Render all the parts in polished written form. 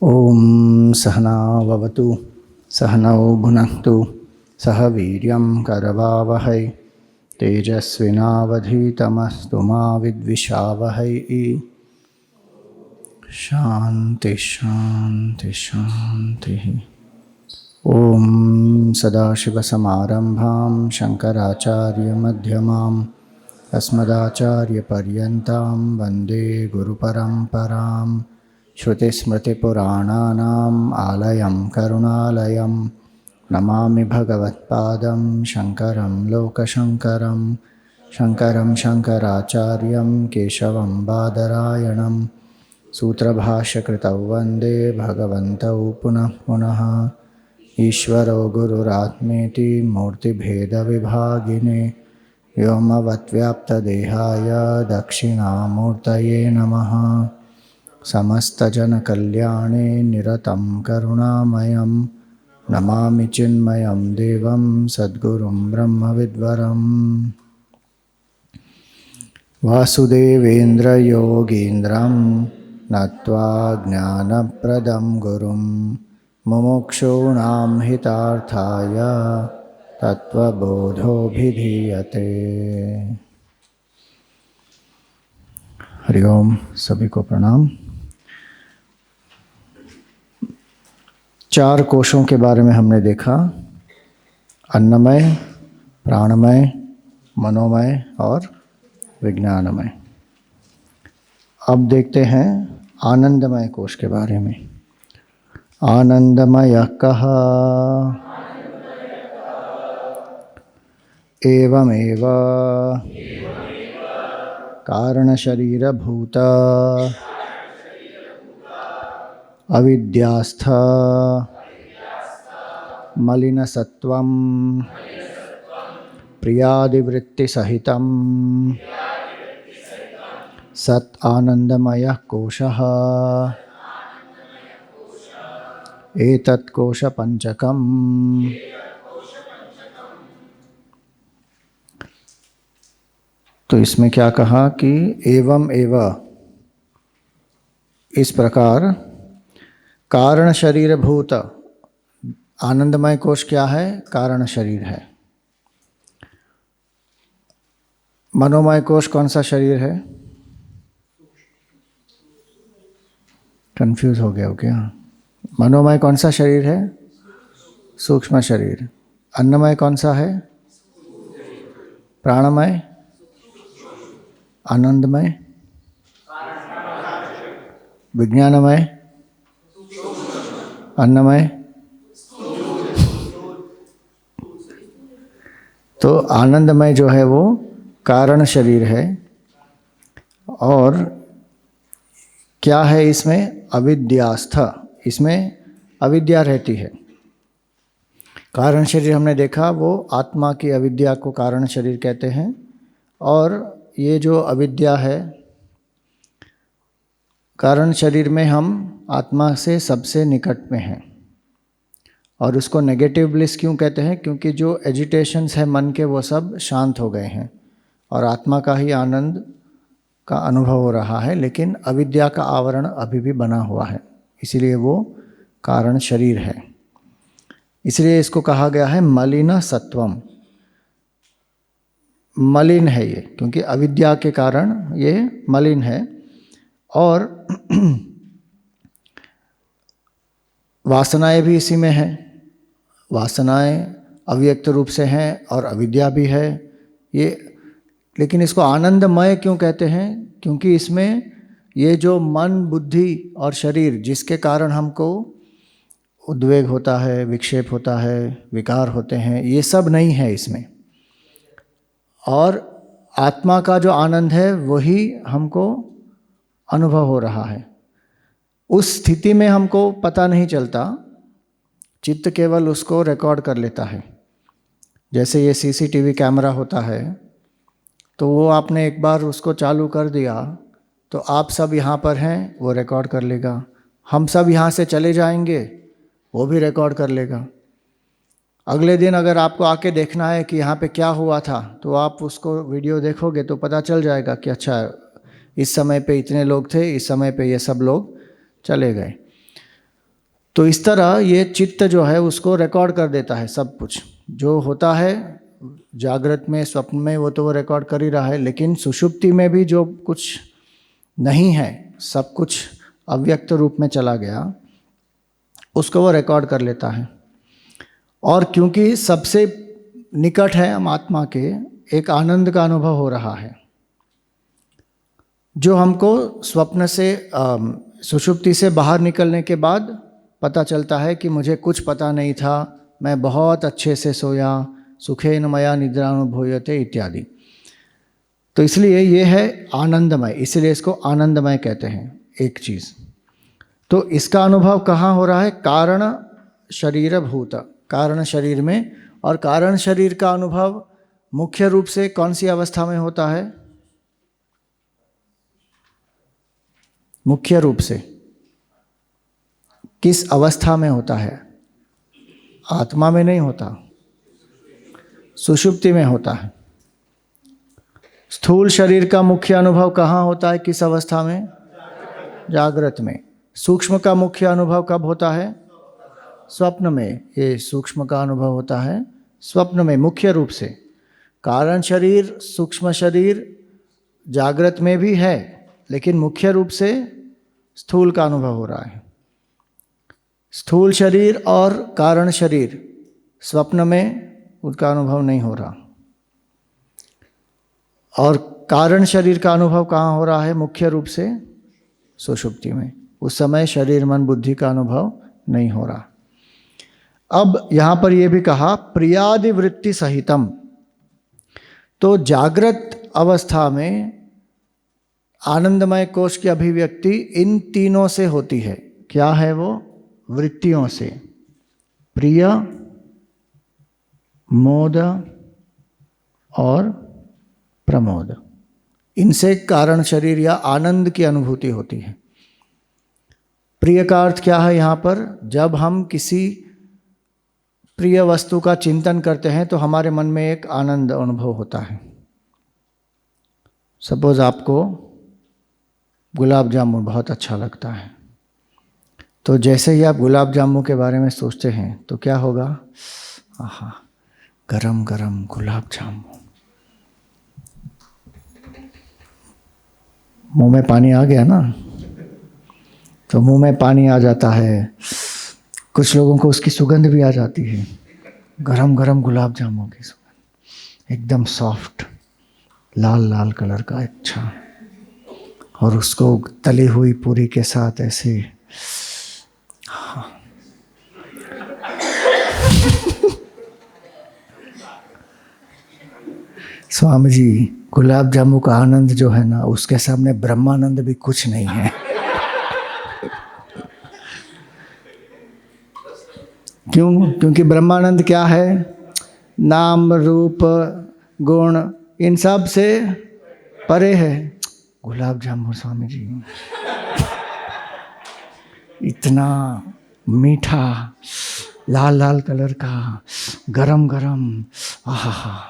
ओम सहना भवतु सहनौ भुनक्तु सह वीर्यं करवावहै तेजस्विनावधीतमस्तु मा विद्विषावहै। शांति शांति शांति। ओम सदाशिवसमारंभां शंकराचार्यमध्यमाम् अस्मदाचार्यपर्यन्तां वन्दे गुरुपरम्पराम्। श्रुतिस्मृतिपुराणानाम् आलयं करुणालयं नमामि भगवत्पादं शङ्करं लोकशङ्करं। शङ्करं शङ्कराचार्यं केशवं बादरायणं सूत्रभाष्यकृतौ वन्दे भगवन्तौ पुनः पुनः। ईश्वरो गुरुरात्मेति मूर्तिभेदविभागिने व्योमवद्व्याप्तदेहाय दक्षिणामूर्तये नमः। समस्तजनकल्याणे निरतं करुणामयं नमामि चिन्मयं देवं सद्गुरुं ब्रह्मविद्वरम्। वासुदेवेन्द्रयोगीन्द्रं नत्वा ज्ञानप्रदं गुरुं मुमुक्षूणां हितार्थाय तत्त्वबोधोऽभिधीयते। हरि ओम, सभी को प्रणाम। 4 कोशों के बारे में हमने देखा, अन्नमय, प्राणमय, मनोमय और विज्ञानमय। अब देखते हैं आनंदमय कोश के बारे में। आनंदमय कः एवमेव कारणशरीरभूत अविद्यास्थ मलिनसत्वं प्रियादिवृत्तिसहितं सत् आनंदमयः कोशः एतत् कोशपञ्चकम्। तो इसमें क्या कहा कि एवं एव, इस प्रकार कारण शरीरभूत आनंदमय कोश क्या है? कारण शरीर है। मनोमय कोश कौन सा शरीर है? कंफ्यूज हो गया हो क्या? मनोमय कौन सा शरीर है? सूक्ष्म शरीर। अन्नमय कौन सा है? प्राणमय, आनंदमय, विज्ञानमय, अन्नमय। तो आनंदमय जो है वो कारण शरीर है। और क्या है इसमें? अविद्यास्थ, इसमें अविद्या रहती है। कारण शरीर हमने देखा वो आत्मा की अविद्या को कारण शरीर कहते हैं। और ये जो अविद्या है, कारण शरीर में हम आत्मा से सबसे निकट में हैं। और उसको नेगेटिव ब्लिस क्यों कहते हैं? क्योंकि जो एजिटेशंस है मन के वो सब शांत हो गए हैं और आत्मा का ही आनंद का अनुभव हो रहा है। लेकिन अविद्या का आवरण अभी भी बना हुआ है, इसीलिए वो कारण शरीर है। इसलिए इसको कहा गया है मलिन सत्वम। मलिन है ये, क्योंकि अविद्या के कारण ये मलिन है। और वासनाएं भी इसी में हैं। वासनाएं अव्यक्त रूप से हैं और अविद्या भी है ये। लेकिन इसको आनंदमय क्यों कहते हैं? क्योंकि इसमें ये जो मन, बुद्धि और शरीर जिसके कारण हमको उद्वेग होता है, विक्षेप होता है, विकार होते हैं, ये सब नहीं है इसमें। और आत्मा का जो आनंद है वही हमको अनुभव हो रहा है। उस स्थिति में हमको पता नहीं चलता, चित्त केवल उसको रिकॉर्ड कर लेता है। जैसे ये सीसीटीवी कैमरा होता है, तो वो आपने एक बार उसको चालू कर दिया तो आप सब यहाँ पर हैं, वो रिकॉर्ड कर लेगा। हम सब यहाँ से चले जाएंगे, वो भी रिकॉर्ड कर लेगा। अगले दिन अगर आपको आके देखना है कि यहाँ पे क्या हुआ था, तो आप उसको वीडियो देखोगे तो पता चल जाएगा कि अच्छा इस समय पे इतने लोग थे, इस समय पे ये सब लोग चले गए। तो इस तरह ये चित्त जो है उसको रिकॉर्ड कर देता है, सब कुछ जो होता है जागृत में, स्वप्न में, वो तो वो रिकॉर्ड कर ही रहा है, लेकिन सुषुप्ति में भी जो कुछ नहीं है, सब कुछ अव्यक्त रूप में चला गया, उसको वो रिकॉर्ड कर लेता है। और क्योंकि सबसे निकट है हम आत्मा के, एक आनंद का अनुभव हो रहा है जो हमको स्वप्न से सुषुप्ति से बाहर निकलने के बाद पता चलता है कि मुझे कुछ पता नहीं था, मैं बहुत अच्छे से सोया, सुखेन मया निद्रानुभूयते इत्यादि। तो इसलिए ये है आनंदमय, इसलिए इसको आनंदमय कहते हैं एक चीज़। तो इसका अनुभव कहाँ हो रहा है? कारण शरीर भूत, कारण शरीर में। और कारण शरीर का अनुभव मुख्य रूप से कौन सी अवस्था में होता है? मुख्य रूप से किस अवस्था में होता है? आत्मा में नहीं होता, सुषुप्ति में होता है। स्थूल शरीर का मुख्य अनुभव कहाँ होता है, किस अवस्था में? जागृत में। सूक्ष्म का मुख्य अनुभव कब होता है? स्वप्न में। ये सूक्ष्म का अनुभव होता है स्वप्न में मुख्य रूप से। कारण शरीर, सूक्ष्म शरीर जागृत में भी है, लेकिन मुख्य रूप से स्थूल का अनुभव हो रहा है। स्थूल शरीर और कारण शरीर स्वप्न में उनका अनुभव नहीं हो रहा। और कारण शरीर का अनुभव कहाँ हो रहा है? मुख्य रूप से सुषुप्ति में। उस समय शरीर मन बुद्धि का अनुभव नहीं हो रहा। अब यहाँ पर यह भी कहा प्रियादि वृत्ति सहितम। तो जागृत अवस्था में आनंदमय कोश की अभिव्यक्ति इन तीनों से होती है। क्या है वो? वृत्तियों से। प्रिय, मोद और प्रमोद, इनसे कारण शरीर या आनंद की अनुभूति होती है। प्रिय का अर्थ क्या है यहाँ पर? जब हम किसी प्रिय वस्तु का चिंतन करते हैं तो हमारे मन में एक आनंद अनुभव होता है। सपोज आपको गुलाब जामुन बहुत अच्छा लगता है, तो जैसे ही आप गुलाब जामुन के बारे में सोचते हैं तो क्या होगा? आहा, गरम गरम गुलाब जामुन, मुंह में पानी आ गया ना। तो मुंह में पानी आ जाता है, कुछ लोगों को उसकी सुगंध भी आ जाती है, गरम गरम गुलाब जामुन की सुगंध, एकदम सॉफ्ट, लाल लाल कलर का, अच्छा, और उसको तली हुई पूरी के साथ ऐसे। हाँ। स्वामी जी, गुलाब जामुन का आनंद जो है ना, उसके सामने ब्रह्मानंद भी कुछ नहीं है। क्यों? क्योंकि ब्रह्मानंद क्या है? नाम रूप गुण इन सब से परे है। गुलाब जामुन स्वामी जी इतना मीठा, लाल लाल कलर का, गरम गरम, आहा।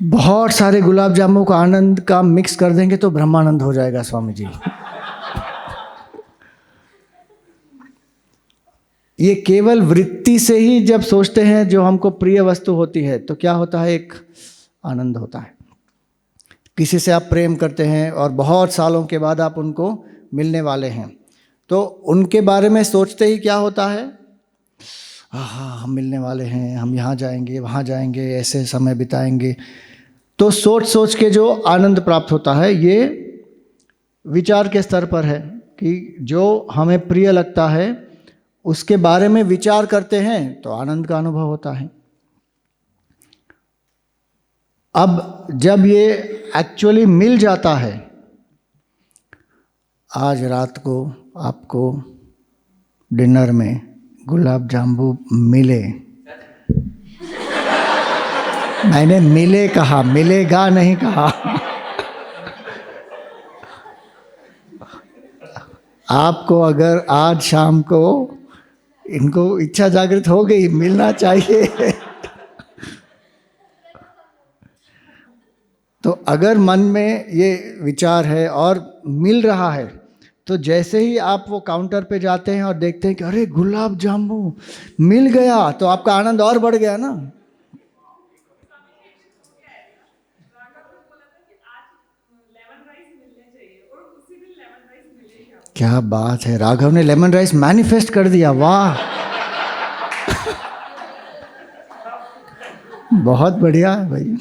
बहुत सारे गुलाब जामुन का आनंद का मिक्स कर देंगे तो ब्रह्मानंद हो जाएगा स्वामी जी। ये केवल वृत्ति से ही जब सोचते हैं जो हमको प्रिय वस्तु होती है तो क्या होता है? एक आनंद होता है। किसी से आप प्रेम करते हैं और बहुत सालों के बाद आप उनको मिलने वाले हैं, तो उनके बारे में सोचते ही क्या होता है? हाँ, हम मिलने वाले हैं, हम यहाँ जाएंगे, वहाँ जाएंगे, ऐसे समय बिताएंगे। तो सोच सोच के जो आनंद प्राप्त होता है, ये विचार के स्तर पर है कि जो हमें प्रिय लगता है उसके बारे में विचार करते हैं तो आनंद का अनुभव होता है। अब जब ये एक्चुअली मिल जाता है, आज रात को आपको डिनर में गुलाब जामुन मिले, मैंने मिले कहा, मिलेगा नहीं कहा। आपको अगर आज शाम को इनको इच्छा जागृत हो गई, मिलना चाहिए, तो अगर मन में ये विचार है और मिल रहा है तो जैसे ही आप वो काउंटर पे जाते हैं और देखते हैं कि अरे गुलाब जामुन मिल गया, तो आपका आनंद और बढ़ गया ना। क्या बात है, राघव ने लेमन राइस मैनिफेस्ट कर दिया, वाह। बहुत बढ़िया है भाई।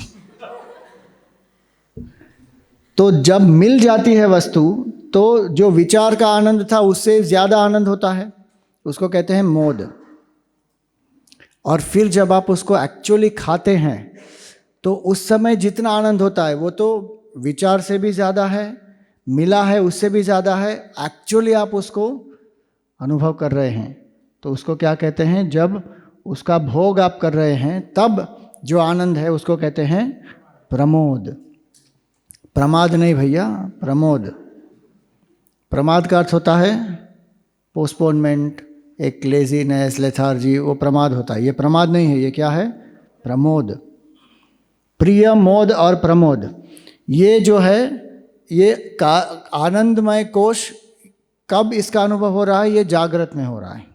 तो जब मिल जाती है वस्तु, तो जो विचार का आनंद था उससे ज़्यादा आनंद होता है, उसको कहते हैं मोद। और फिर जब आप उसको एक्चुअली खाते हैं तो उस समय जितना आनंद होता है वो तो विचार से भी ज़्यादा है, मिला है उससे भी ज़्यादा है, एक्चुअली आप उसको अनुभव कर रहे हैं। तो उसको क्या कहते हैं, जब उसका भोग आप कर रहे हैं तब जो आनंद है उसको कहते हैं प्रमोद। प्रमाद नहीं भैया, प्रमोद। प्रमाद का अर्थ होता है पोस्टपोनमेंट, एक लेजीनेस, लेथार्जी, वो प्रमाद होता है। ये प्रमाद नहीं है, ये क्या है, प्रमोद। प्रिय, मोद और प्रमोद, ये जो है ये आनंदमय कोश कब इसका अनुभव हो रहा है, ये जागृत में हो रहा है।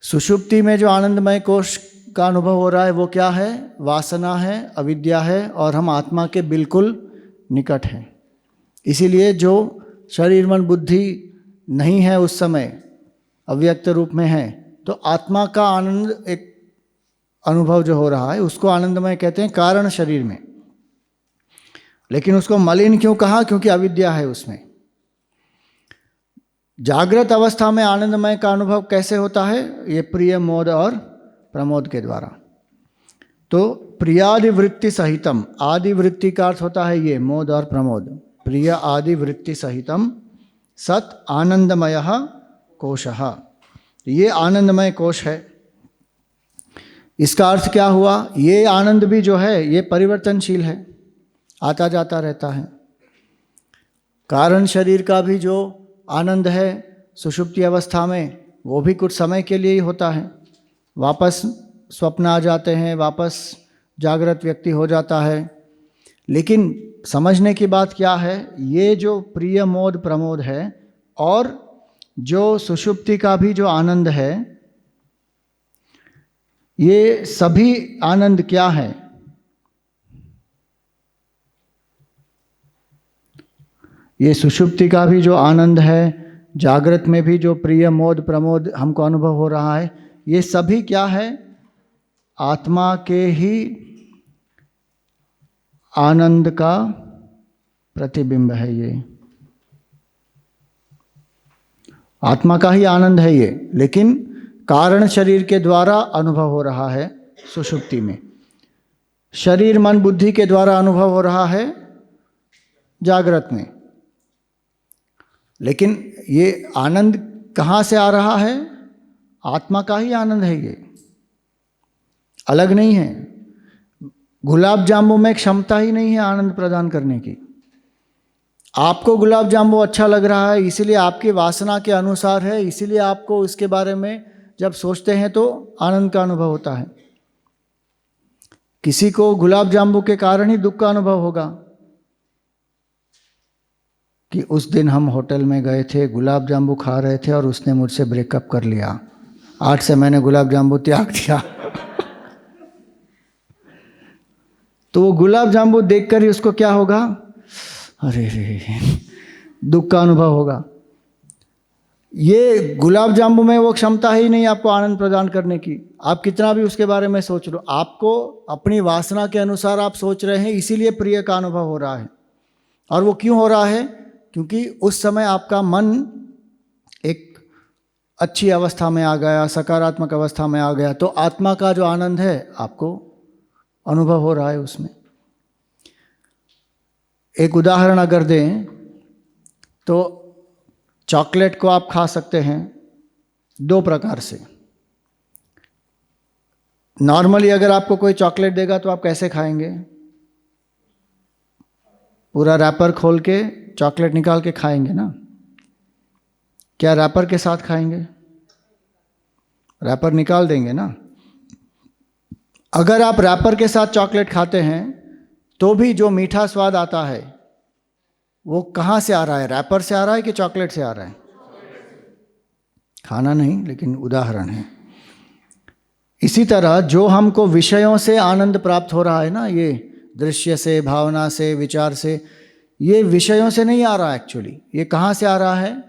सुषुप्ति में जो आनंदमय कोश का अनुभव हो रहा है वो क्या है, वासना है, अविद्या है, और हम आत्मा के बिल्कुल निकट हैं। इसीलिए जो शरीर मन बुद्धि नहीं है उस समय, अव्यक्त रूप में है, तो आत्मा का आनंद, एक अनुभव जो हो रहा है उसको आनंदमय कहते हैं कारण शरीर में। लेकिन उसको मलिन क्यों कहा, क्योंकि अविद्या है उसमें। जागृत अवस्था में आनंदमय का अनुभव कैसे होता है, ये प्रिय, मोद और प्रमोद के द्वारा। तो प्रियादि वृत्ति सहितम, आदि वृत्ति का अर्थ होता है ये मोद और प्रमोद। प्रिय आदि वृत्ति सहितम सत आनंदमय कोशः, ये आनंदमय कोश है। इसका अर्थ क्या हुआ, ये आनंद भी जो है ये परिवर्तनशील है, आता जाता रहता है। कारण शरीर का भी जो आनंद है सुषुप्ति अवस्था में, वो भी कुछ समय के लिए ही होता है, वापस स्वप्न आ जाते हैं, वापस जागृत व्यक्ति हो जाता है। लेकिन समझने की बात क्या है, ये जो प्रिय, मोद, प्रमोद है और जो सुषुप्ति का भी जो आनंद है, ये सभी आनंद क्या है, ये सुषुप्ति का भी जो आनंद है, जागृत में भी जो प्रिय, मोद, प्रमोद हमको अनुभव हो रहा है, ये सभी क्या है, आत्मा के ही आनंद का प्रतिबिंब है। ये आत्मा का ही आनंद है ये, लेकिन कारण शरीर के द्वारा अनुभव हो रहा है सुषुप्ति में। शरीर मन बुद्धि के द्वारा अनुभव हो रहा है जागृत में। लेकिन ये आनंद कहाँ से आ रहा है, आत्मा का ही आनंद है, ये अलग नहीं है। गुलाब जामुन में क्षमता ही नहीं है आनंद प्रदान करने की। आपको गुलाब जामुन अच्छा लग रहा है, इसीलिए आपकी वासना के अनुसार है, इसीलिए आपको इसके बारे में जब सोचते हैं तो आनंद का अनुभव होता है। किसी को गुलाब जामुन के कारण ही दुख का अनुभव होगा कि उस दिन हम होटल में गए थे, गुलाब जामुन खा रहे थे और उसने मुझसे ब्रेकअप कर लिया, आज से मैंने गुलाब जामुन त्याग दिया। तो वो गुलाब जामुन देखकर ही उसको क्या होगा, अरे रे, दुख का अनुभव होगा। ये गुलाब जामुन में वो क्षमता ही नहीं आपको आनंद प्रदान करने की। आप कितना भी उसके बारे में सोच लो, आपको अपनी वासना के अनुसार आप सोच रहे हैं, इसीलिए प्रिय का अनुभव हो रहा है। और वो क्यों हो रहा है, क्योंकि उस समय आपका मन एक अच्छी अवस्था में आ गया, सकारात्मक अवस्था में आ गया, तो आत्मा का जो आनंद है आपको अनुभव हो रहा है उसमें। एक उदाहरण अगर दें तो चॉकलेट को आप खा सकते हैं दो प्रकार से। नॉर्मली अगर आपको कोई चॉकलेट देगा तो आप कैसे खाएंगे, पूरा रैपर खोल के चॉकलेट निकाल के खाएंगे ना। क्या रैपर के साथ खाएंगे, रैपर निकाल देंगे ना। अगर आप रैपर के साथ चॉकलेट खाते हैं तो भी जो मीठा स्वाद आता है वो कहाँ से आ रहा है? रैपर से आ रहा है कि चॉकलेट से आ रहा है? खाना नहीं, लेकिन उदाहरण है। इसी तरह जो हमको विषयों से आनंद प्राप्त हो रहा है ना, ये दृश्य से, भावना से, विचार से, ये विषयों से नहीं आ रहा है एक्चुअली। ये कहाँ से आ रहा है?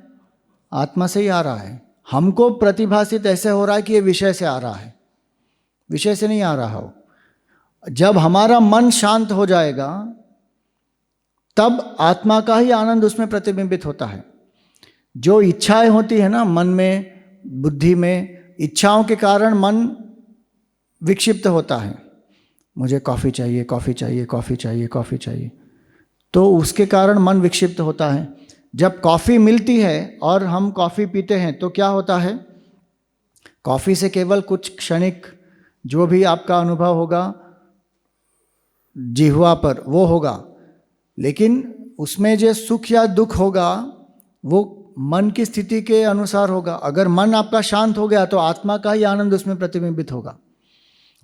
आत्मा से ही आ रहा है। हमको प्रतिभासित ऐसे हो रहा है कि ये विषय से आ रहा है, विषय से नहीं आ रहा हो। जब हमारा मन शांत हो जाएगा तब आत्मा का ही आनंद उसमें प्रतिबिंबित होता है। जो इच्छाएं होती है ना मन में, बुद्धि में, इच्छाओं के कारण मन विक्षिप्त होता है। मुझे कॉफ़ी चाहिए, कॉफ़ी चाहिए, कॉफ़ी चाहिए, कॉफ़ी चाहिए, तो उसके कारण मन विक्षिप्त होता है। जब कॉफ़ी मिलती है और हम कॉफ़ी पीते हैं तो क्या होता है? कॉफ़ी से केवल कुछ क्षणिक जो भी आपका अनुभव होगा जिह्वा पर वो होगा, लेकिन उसमें जो सुख या दुख होगा वो मन की स्थिति के अनुसार होगा। अगर मन आपका शांत हो गया तो आत्मा का ही आनंद उसमें प्रतिबिंबित होगा।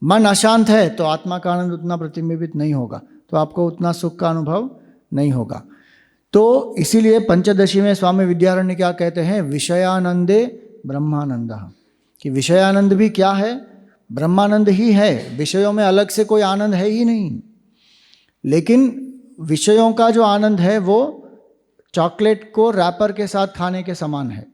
मन अशांत है तो आत्मा का आनंद उतना प्रतिबिंबित नहीं होगा, तो आपको उतना सुख का अनुभव नहीं होगा। तो इसीलिए पंचदशी में स्वामी विद्यारण्य क्या कहते हैं? विषयानंदे ब्रह्मानंद, कि विषयानंद भी क्या है? ब्रह्मानंद ही है। विषयों में अलग से कोई आनंद है ही नहीं, लेकिन विषयों का जो आनंद है वो चॉकलेट को रैपर के साथ खाने के समान है।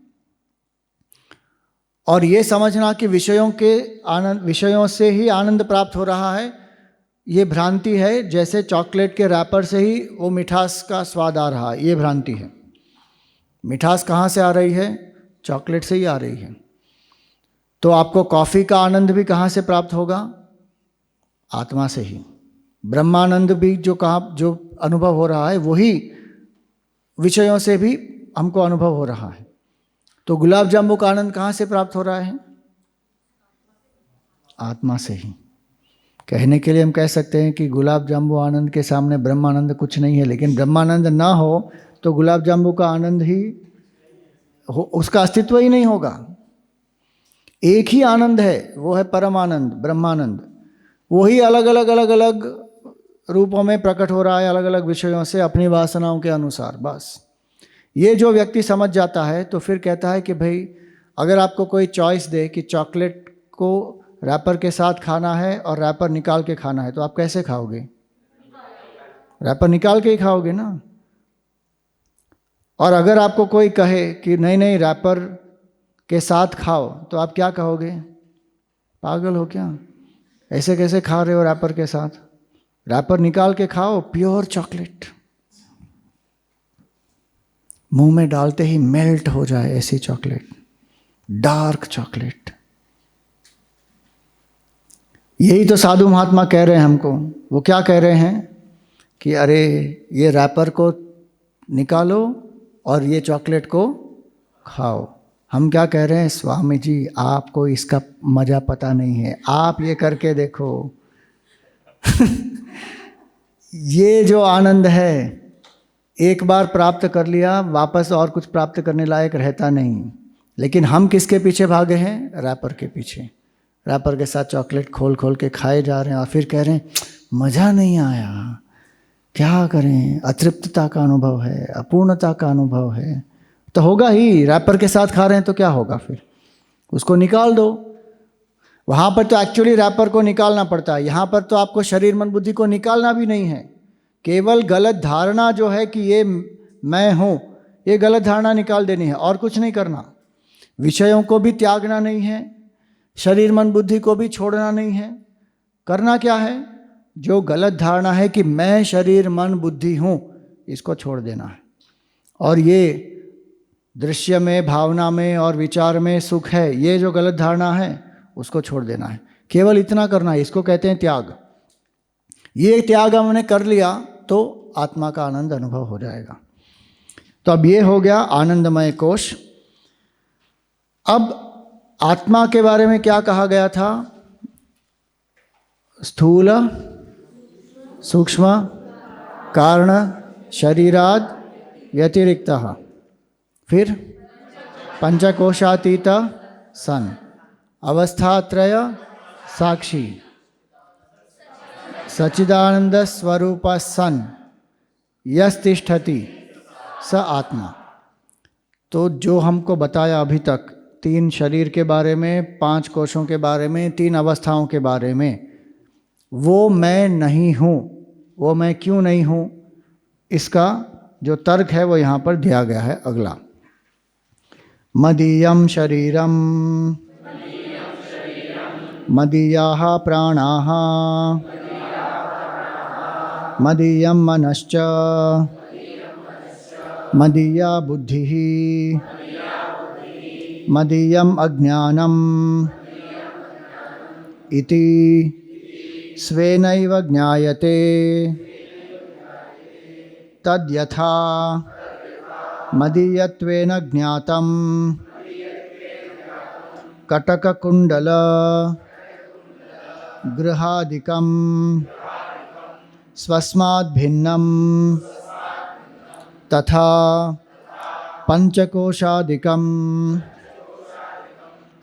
और ये समझना कि विषयों के आनंद, विषयों से ही आनंद प्राप्त हो रहा है, ये भ्रांति है। जैसे चॉकलेट के रैपर से ही वो मिठास का स्वाद आ रहा है, ये भ्रांति है। मिठास कहाँ से आ रही है? चॉकलेट से ही आ रही है। तो आपको कॉफ़ी का आनंद भी कहाँ से प्राप्त होगा? आत्मा से ही। ब्रह्मानंद भी जो अनुभव हो रहा है वही विषयों से भी हमको अनुभव हो रहा है। तो गुलाब जामुन का आनंद कहाँ से प्राप्त हो रहा है? आत्मा से ही। कहने के लिए हम कह सकते हैं कि गुलाब जामुन आनंद के सामने ब्रह्मानंद कुछ नहीं है, लेकिन ब्रह्मानंद ना हो तो गुलाब जामुन का आनंद ही उसका अस्तित्व ही नहीं होगा। एक ही आनंद है, वो है परम आनंद, ब्रह्मानंद। वही अलग अलग रूपों में प्रकट हो रहा है, अलग अलग विषयों से, अपनी वासनाओं के अनुसार। बस ये जो व्यक्ति समझ जाता है तो फिर कहता है कि भाई अगर आपको कोई चॉइस दे कि चॉकलेट को रैपर के साथ खाना है और रैपर निकाल के खाना है, तो आप कैसे खाओगे? रैपर निकाल के ही खाओगे ना। और अगर आपको कोई कहे कि नहीं नहीं रैपर के साथ खाओ, तो आप क्या कहोगे? पागल हो क्या, ऐसे कैसे खा रहे हो रैपर के साथ? रैपर निकाल के खाओ, प्योर चॉकलेट मुंह में डालते ही मेल्ट हो जाए ऐसी चॉकलेट, डार्क चॉकलेट। यही तो साधु महात्मा कह रहे हैं हमको। वो क्या कह रहे हैं कि अरे ये रैपर को निकालो और ये चॉकलेट को खाओ। हम क्या कह रहे हैं? स्वामी जी आपको इसका मज़ा पता नहीं है, आप ये करके देखो। ये जो आनंद है एक बार प्राप्त कर लिया, वापस और कुछ प्राप्त करने लायक रहता नहीं। लेकिन हम किसके पीछे भागे हैं? रैपर के पीछे। रैपर के साथ चॉकलेट खोल खोल के खाए जा रहे हैं और फिर कह रहे हैं मज़ा नहीं आया, क्या करें, अतृप्तता का अनुभव है, अपूर्णता का अनुभव है। तो होगा ही, रैपर के साथ खा रहे हैं तो क्या होगा? फिर उसको निकाल दो। वहाँ पर तो एक्चुअली रैपर को निकालना पड़ता है, यहाँ पर तो आपको शरीर मन बुद्धि को निकालना भी नहीं है। केवल गलत धारणा जो है कि ये मैं हूँ, ये गलत धारणा निकाल देनी है और कुछ नहीं करना। विषयों को भी त्यागना नहीं है, शरीर मन बुद्धि को भी छोड़ना नहीं है। करना क्या है? जो गलत धारणा है कि मैं शरीर मन बुद्धि हूँ, इसको छोड़ देना है। और ये दृश्य में, भावना में और विचार में सुख है, ये जो गलत धारणा है उसको छोड़ देना है। केवल इतना करना है, इसको कहते हैं त्याग। ये त्याग हमने कर लिया तो आत्मा का आनंद अनुभव हो जाएगा। तो अब ये हो गया आनंदमय कोश। अब आत्मा के बारे में क्या कहा गया था? स्थूल सूक्ष्म कारण शरीराद व्यतिरिक्तः, फिर पंचकोशातीत सन, अवस्थात्रय साक्षी, सच्चिदानंद स्वरूप सन, यस्तिष्ठति स आत्मा। तो जो हमको बताया अभी तक 3 शरीर के बारे में, 5 कोशों के बारे में, 3 अवस्थाओं के बारे में, वो मैं नहीं हूँ। वो मैं क्यों नहीं हूँ, इसका जो तर्क है वो यहाँ पर दिया गया है। अगला, मदीयम शरीरम मदीयाः प्राणाः मदीयम मनश्च मदीया बुद्धिः मदीयम अज्ञानम् इति स्वेनैव ज्ञायते तद्यथा मदीयत्वेन ज्ञातं कटककुण्डल गृहादिकं स्वस्माद् भिन्नं तथा पंचकोशादिकं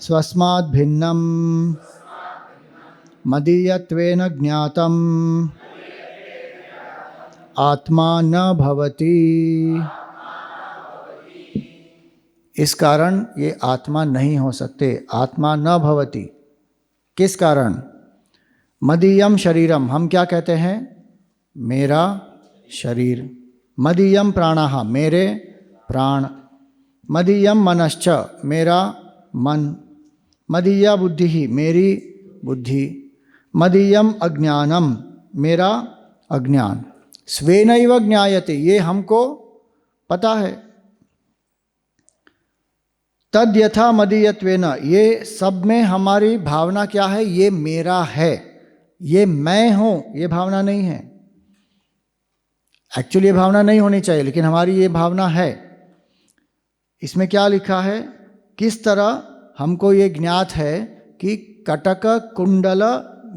स्वस्माद् भिन्नं मदीयत्वेन ज्ञातं आत्मा न भवति। इस कारण ये आत्मा नहीं हो सकते। आत्मा न भवति किस कारण? मदीयम शरीरम, हम क्या कहते हैं? मेरा शरीर। मदीयम प्राणाः, मेरे प्राण। मदीयम मनश्च, मेरा मन। मदीया बुद्धि, मेरी बुद्धि। मदीयम अज्ञानम, मेरा अज्ञान। स्वेनैव ज्ञायते, ये हमको पता है। तद यथा मदीयत्वेन, ये सब में हमारी भावना क्या है? ये मेरा है, ये मैं हूँ, ये भावना नहीं है। एक्चुअली ये भावना नहीं होनी चाहिए, लेकिन हमारी ये भावना है। इसमें क्या लिखा है? किस तरह हमको ये ज्ञात है कि कटक कुंडल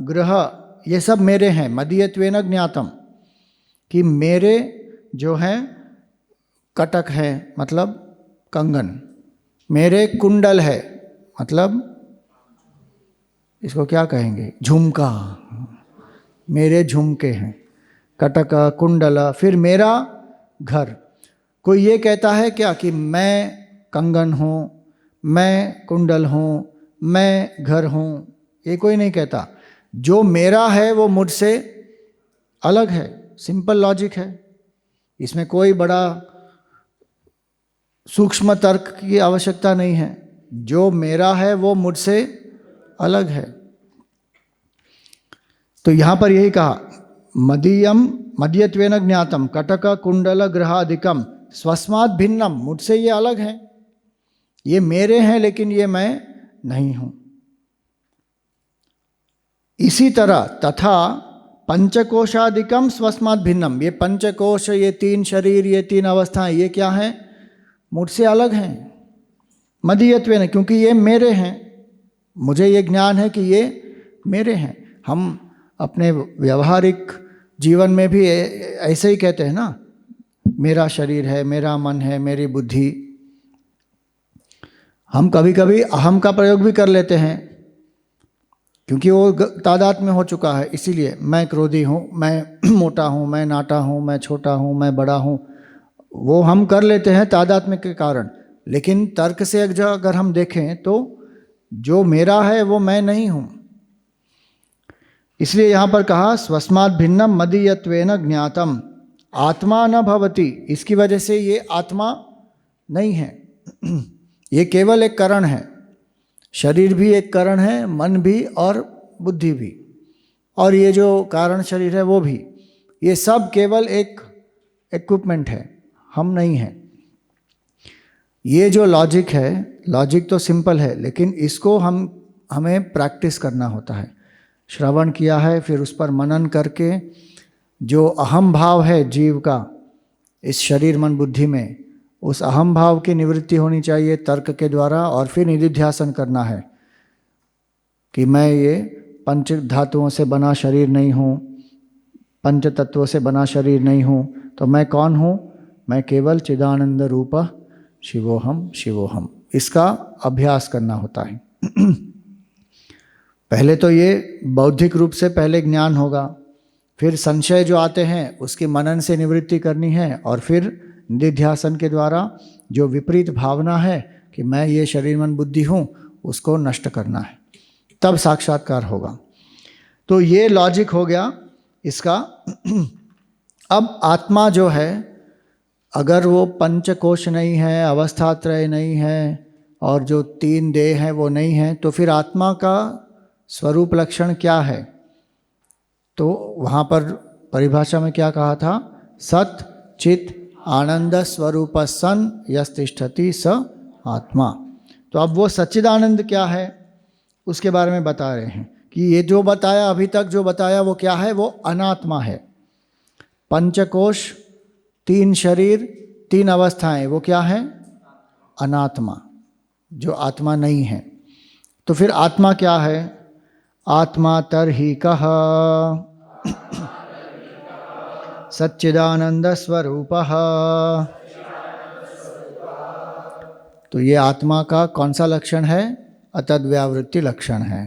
ग्रह ये सब मेरे हैं। मदीयत्वेन ज्ञातम, कि मेरे जो हैं कटक है मतलब कंगन, मेरे कुंडल है मतलब इसको क्या कहेंगे? झुमका। मेरे झुमके हैं, कटक कुंडल। फिर मेरा घर। कोई ये कहता है क्या कि मैं कंगन हूँ, मैं कुंडल हूँ, मैं घर हूँ? ये कोई नहीं कहता। जो मेरा है वो मुझसे अलग है। सिंपल लॉजिक है, इसमें कोई बड़ा सूक्ष्म तर्क की आवश्यकता नहीं है। जो मेरा है वो मुझसे अलग है। तो यहाँ पर यही कहा, मदीयम मदीयत्वेन ज्ञातम कटक कुंडल ग्रहादिकम स्वस्मात् भिन्नम, मुझसे ये अलग है। ये मेरे हैं लेकिन ये मैं नहीं हूँ। इसी तरह तथा पंचकोशादिकम स्वस्मात् भिन्नम, ये पंचकोश, ये 3 शरीर, ये 3 अवस्थाएं, ये क्या हैं? मुझसे अलग हैं। मदीयत्वेन, क्योंकि ये मेरे हैं। मुझे ये ज्ञान है कि ये मेरे हैं। हम अपने व्यवहारिक जीवन में भी ऐसे ही कहते हैं ना, मेरा शरीर है, मेरा मन है, मेरी बुद्धि। हम कभी कभी अहम का प्रयोग भी कर लेते हैं, क्योंकि वो तादाद में हो चुका है। इसीलिए मैं क्रोधी हूँ, मैं मोटा हूँ, मैं नाटा हूँ, मैं छोटा हूँ, मैं बड़ा हूँ, वो हम कर लेते हैं तादात्म्य के कारण। लेकिन तर्क से अगर हम देखें तो जो मेरा है वो मैं नहीं हूँ। इसलिए यहाँ पर कहा स्वस्मात् भिन्नम मदीयत्वेन ज्ञातम आत्मा न भवति। इसकी वजह से ये आत्मा नहीं है। ये केवल एक कारण है। शरीर भी एक कारण है, मन भी और बुद्धि भी, और ये जो कारण शरीर है वो भी। ये सब केवल एक इक्विपमेंट है, हम नहीं हैं। ये जो लॉजिक है, लॉजिक तो सिंपल है, लेकिन इसको हमें प्रैक्टिस करना होता है। श्रवण किया है, फिर उस पर मनन करके जो अहम भाव है जीव का इस शरीर मन बुद्धि में, उस अहम भाव की निवृत्ति होनी चाहिए तर्क के द्वारा। और फिर निधिध्यासन करना है कि मैं ये पंच धातुओं से बना शरीर नहीं हूँ, पंच तत्वों से बना शरीर नहीं हूँ। तो मैं कौन हूँ? मैं केवल चिदानंद रूप शिवोहम शिवोहम। इसका अभ्यास करना होता है। पहले तो ये बौद्धिक रूप से पहले ज्ञान होगा, फिर संशय जो आते हैं उसकी मनन से निवृत्ति करनी है, और फिर निधिध्यासन के द्वारा जो विपरीत भावना है कि मैं ये शरीर मन बुद्धि हूँ, उसको नष्ट करना है, तब साक्षात्कार होगा। तो ये लॉजिक हो गया इसका। अब आत्मा जो है, अगर वो पंचकोश नहीं है, अवस्थात्रय नहीं है, और जो 3 देह हैं वो नहीं है, तो फिर आत्मा का स्वरूप लक्षण क्या है? तो वहाँ पर परिभाषा में क्या कहा था? सत चित आनंद स्वरूप सन यस्तिष्ठति स आत्मा। तो अब वो सच्चिदानंद क्या है उसके बारे में बता रहे हैं कि ये जो बताया अभी तक, जो बताया वो क्या है? वो अनात्मा है। पंचकोश, 3 शरीर, 3 अवस्थाएं, वो क्या है? अनात्मा, जो आत्मा नहीं है। तो फिर आत्मा क्या है? आत्मा तर्हि कः सच्चिदानंद स्वरूपः। तो ये आत्मा का कौन सा लक्षण है? अतद्व्यावृत्ति लक्षण है।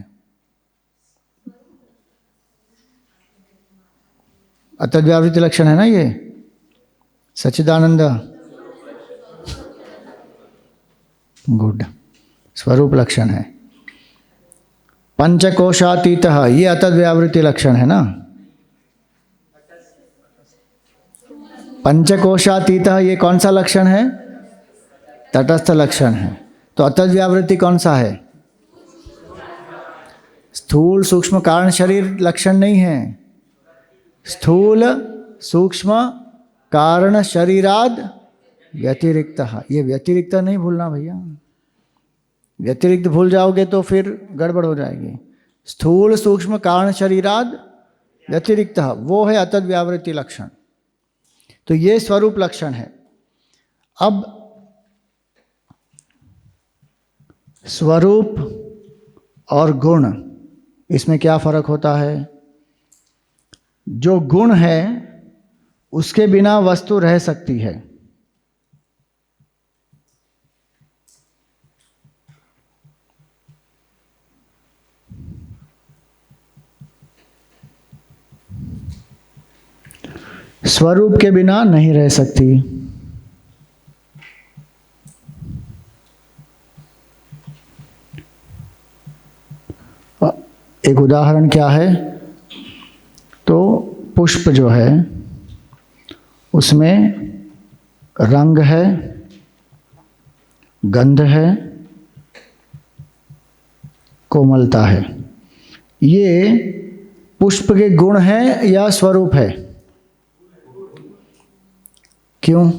अतद्व्यावृत्ति लक्षण है ना ये, सच्चिदानंद। गुड, स्वरूप लक्षण है। पंचकोशातीतः, ये अतद्व्यावृत्ति लक्षण है ना। पंचकोशातीतः ये कौन सा लक्षण है? तटस्थ लक्षण है। तो अतद्व्यावृत्ति कौन सा है? स्थूल सूक्ष्म कारण शरीर लक्षण नहीं है। स्थूल सूक्ष्म कारण शरीराद व्यतिरिक्तः, ये व्यतिरिक्त नहीं भूलना भैया। व्यतिरिक्त भूल जाओगे तो फिर गड़बड़ हो जाएगी। स्थूल सूक्ष्म कारण शरीराद व्यतिरिक्तः, वो है अतद्व्यावृत्ति लक्षण। तो ये स्वरूप लक्षण है। अब स्वरूप और गुण, इसमें क्या फर्क होता है? जो गुण है उसके बिना वस्तु रह सकती है। स्वरूप के बिना नहीं रह सकती। एक उदाहरण क्या है? तो पुष्प जो है उसमें रंग है, गंध है, कोमलता है। ये पुष्प के गुण है या स्वरूप है? क्यों?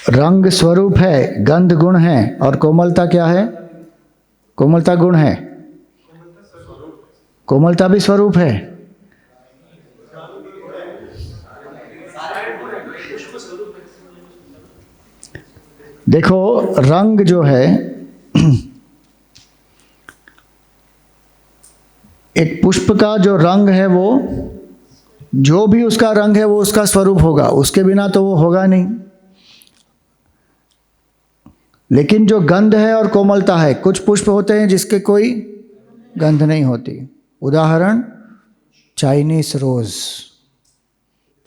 रंग स्वरूप है, गंध गुण है, और कोमलता क्या है? कोमलता गुण है। कोमलता भी स्वरूप है। देखो, रंग जो है, एक पुष्प का जो रंग है, वो जो भी उसका रंग है वो उसका स्वरूप होगा, उसके बिना तो वो होगा नहीं। लेकिन जो गंध है और कोमलता है, कुछ पुष्प होते हैं जिसके कोई गंध नहीं होती। उदाहरण चाइनीज रोज,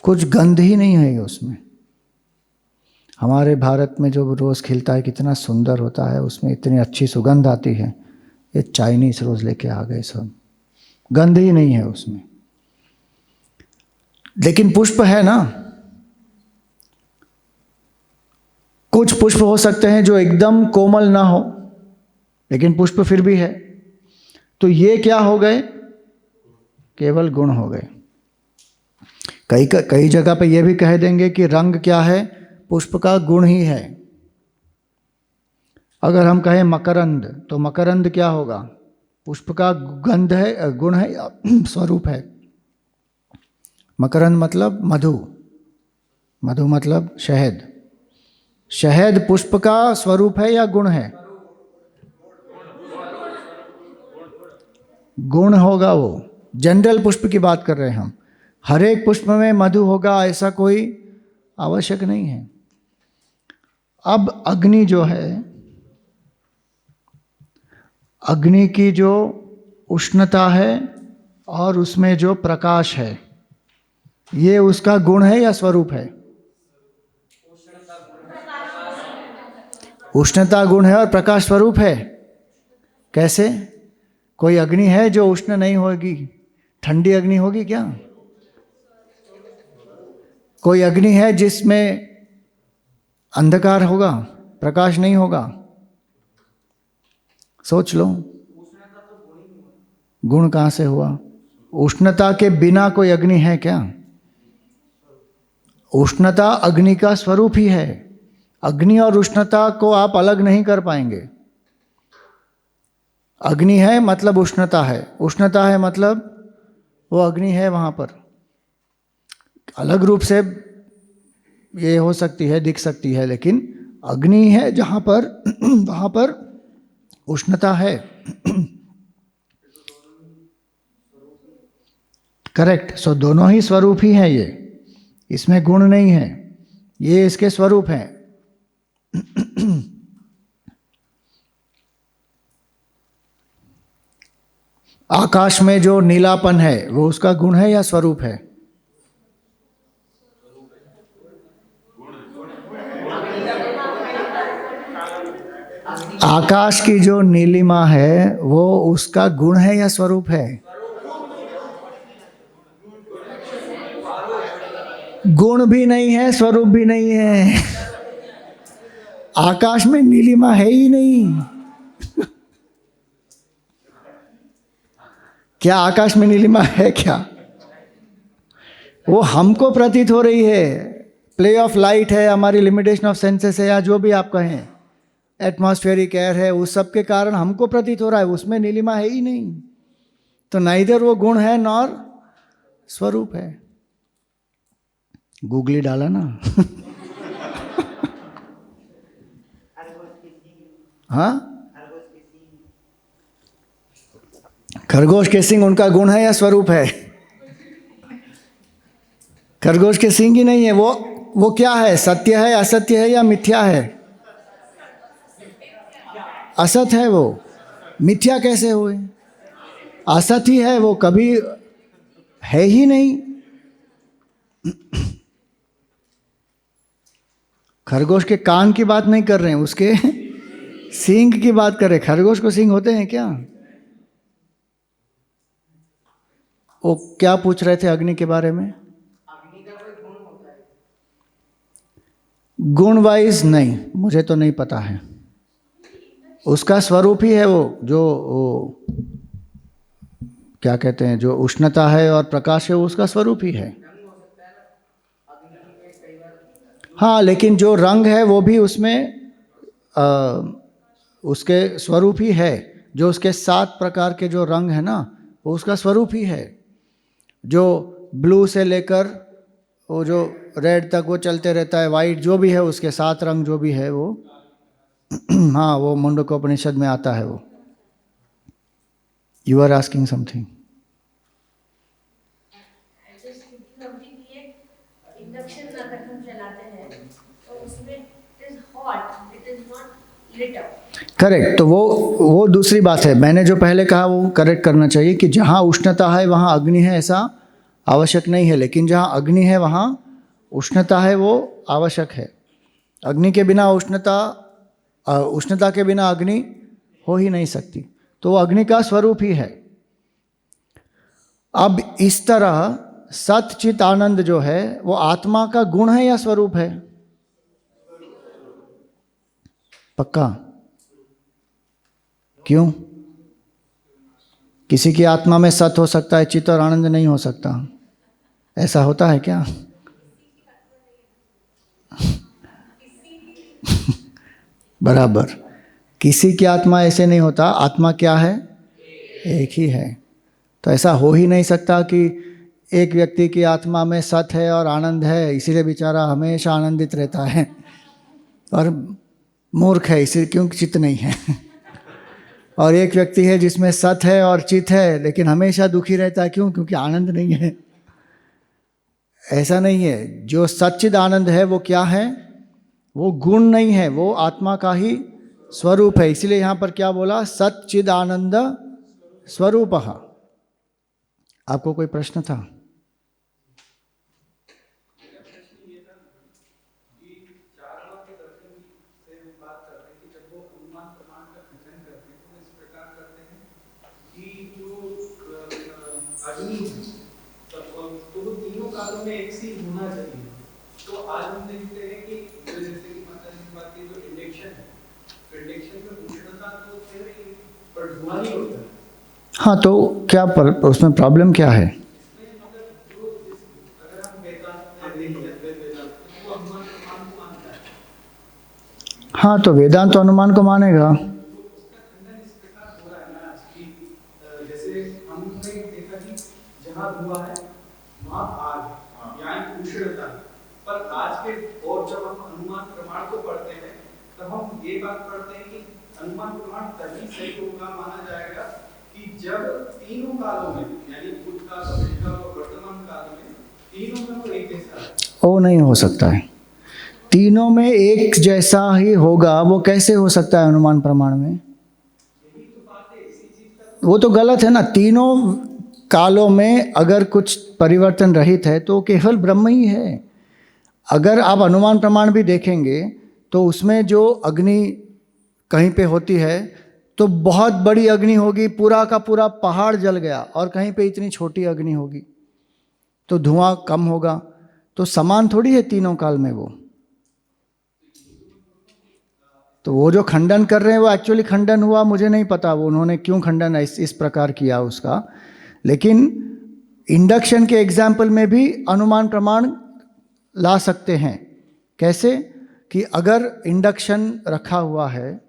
कुछ गंध ही नहीं है उसमें। हमारे भारत में जो रोज खिलता है कितना सुंदर होता है, उसमें इतनी अच्छी सुगंध आती है। ये चाइनीज रोज लेके आ गए सब, गंध ही नहीं है उसमें। लेकिन पुष्प है ना। कुछ पुष्प हो सकते हैं जो एकदम कोमल ना हो, लेकिन पुष्प फिर भी है। तो ये क्या हो गए? केवल गुण हो गए। कई जगह पे ये भी कह देंगे कि रंग क्या है? पुष्प का गुण ही है। अगर हम कहें मकरंद, तो मकरंद क्या होगा? पुष्प का गंध है, गुण है या स्वरूप है? मकरंद मतलब मधु, मधु मतलब शहद। शहद पुष्प का स्वरूप है या गुण है? गुण होगा। वो जनरल पुष्प की बात कर रहे हैं हम। हर एक पुष्प में मधु होगा ऐसा कोई आवश्यक नहीं है। अब अग्नि जो है, अग्नि की जो उष्णता है और उसमें जो प्रकाश है, ये उसका गुण है या स्वरूप है? उष्णता गुण है और प्रकाश स्वरूप है। कैसे? कोई अग्नि है जो उष्ण नहीं होगी? ठंडी अग्नि होगी क्या? कोई अग्नि है जिसमें अंधकार होगा, प्रकाश नहीं होगा? सोच लो, गुण कहाँ से हुआ? उष्णता के बिना कोई अग्नि है क्या? उष्णता अग्नि का स्वरूप ही है। अग्नि और उष्णता को आप अलग नहीं कर पाएंगे। अग्नि है मतलब उष्णता है, उष्णता है मतलब वो अग्नि है वहाँ पर। अलग रूप से ये हो सकती है, दिख सकती है, लेकिन अग्नि है जहाँ पर वहाँ पर उष्णता है। करेक्ट। सो दोनों ही स्वरूप ही हैं ये, इसमें गुण नहीं है, ये इसके स्वरूप हैं। आकाश में जो नीलापन है वो उसका गुण है या स्वरूप है? आकाश की जो नीलिमा है वो उसका गुण है या स्वरूप है? गुण भी नहीं है, स्वरूप भी नहीं है। आकाश में नीलिमा है ही नहीं। क्या आकाश में नीलिमा है क्या? वो हमको प्रतीत हो रही है, प्ले ऑफ लाइट है, हमारी लिमिटेशन ऑफ सेंसेस है, या जो भी आप कहें, एटमॉस्फेरिक एयर है, उस सब के कारण हमको प्रतीत हो रहा है, उसमें नीलिमा है ही नहीं। तो ना इधर वो गुण है नॉर स्वरूप है। गूगली डाला ना। हाँ, खरगोश के सींग उनका गुण है या स्वरूप है? खरगोश के सींग ही नहीं है, वो क्या है? सत्य है, असत्य है या मिथ्या है? असत है वो, मिथ्या कैसे हुए? असत ही है वो, कभी है ही नहीं। खरगोश के कान की बात नहीं कर रहे हैं, उसके सींग की बात कर रहे हैं। खरगोश को सींग होते हैं क्या? वो क्या पूछ रहे थे अग्नि के बारे में? अग्नि का कोई गुण होता है? गुण वाइज नहीं, मुझे तो नहीं पता है। उसका स्वरूप ही है वो, जो क्या कहते हैं, जो उष्णता है और प्रकाश है, उसका स्वरूप ही है। हाँ, लेकिन जो रंग है वो भी उसमें उसके स्वरूप ही है। जो उसके 7 प्रकार के जो रंग है ना, वो उसका स्वरूप ही है। जो ब्लू से लेकर वो जो रेड तक वो चलते रहता है, वाइट जो भी है, उसके 7 रंग जो भी है वो हाँ, वो मुंडकोपनिषद में आता है वो। You are asking something? Induction अगर हम चलाते हैं तो उसमें it is hot, it is not lit up. Correct. तो वो दूसरी बात है। मैंने जो पहले कहा वो करेक्ट करना चाहिए कि जहाँ उष्णता है वहाँ अग्नि है, ऐसा आवश्यक नहीं है। लेकिन जहाँ अग्नि है वहाँ उष्णता है, वो आवश्यक है। अग्नि के बिना उष्णता, उष्णता के बिना अग्नि हो ही नहीं सकती। तो वो अग्नि का स्वरूप ही है। अब इस तरह सत चित आनंद जो है वो आत्मा का गुण है या स्वरूप है? पक्का? क्यों? किसी की आत्मा में सत हो सकता है, चित और आनंद नहीं हो सकता। ऐसा होता है क्या? बराबर। किसी की आत्मा ऐसे नहीं होता। आत्मा क्या है? एक ही है। तो ऐसा हो ही नहीं सकता कि एक व्यक्ति की आत्मा में सत है और आनंद है, इसीलिए बेचारा हमेशा आनंदित रहता है, और मूर्ख है इसीलिए क्योंकि चित्त नहीं है। और एक व्यक्ति है जिसमें सत है और चित्त है, लेकिन हमेशा दुखी रहता है, क्यों? क्योंकि आनंद नहीं है। ऐसा नहीं है। जो सच्चिद आनंद है वो क्या है? वो गुण नहीं है, वो आत्मा का ही स्वरूप है। इसीलिए यहाँ पर क्या बोला? सच्चिद आनंद स्वरूपः। आपको कोई प्रश्न था? अग्नि है, तो वो तीनों कालों में एक सी होना चाहिए। तो आज हम देखते हैं कि जैसे कि माता जी की बात की जो इंडक्शन है, तो इंडक्शन में उष्णता तो है ही, पर धुआं ही होता है। हाँ, तो क्या उसमें प्रॉब्लम क्या है? इसमें मतलब जो अगर हम वेदांत में देखें, वेदांत तो वो अनुमान प्रमाण को मानता है। हाँ, तो वेदांत तो अनुमान को मानेगा। तो उसका खंडन इस प्रकार हो रहा है ना आज की, जैसे हमने देखा कि जहाँ धुआं है वहाँ आग है, यहाँ उष्णता है। पर आज के और जब हम अनुमान प्रमाण को पढ़ते हैं तब हम ये बात पढ़ते हैं कि अनुमान प्रमाण तभी सही होगा, माना जाएगा कि जब तीनों कालों में, यानी भूतकाल, भविष्यकाल और वर्तमान काल में, तीनों में वो एक जैसा है। वो नहीं हो सकता है। तीनों में एक जैसा ही होगा, वो कैसे हो सकता है अनुमान प्रमाण में? यही तो बात है, इसी चीज का वो तो गलत है ना। तीनों कालों में अगर कुछ परिवर्तन रहित है तो केवल ब्रह्म ही है। अगर आप अनुमान प्रमाण भी देखेंगे तो उसमें जो अग्नि कहीं पे होती है तो बहुत बड़ी अग्नि होगी, पूरा का पूरा पहाड़ जल गया, और कहीं पे इतनी छोटी अग्नि होगी तो धुआं कम होगा। तो समान थोड़ी है तीनों काल में वो। तो वो जो खंडन कर रहे हैं वो एक्चुअली खंडन हुआ, मुझे नहीं पता वो उन्होंने क्यों खंडन इस प्रकार किया उसका। लेकिन इंडक्शन के एग्जाम्पल में भी अनुमान प्रमाण ला सकते हैं। कैसे? कि अगर इंडक्शन रखा हुआ है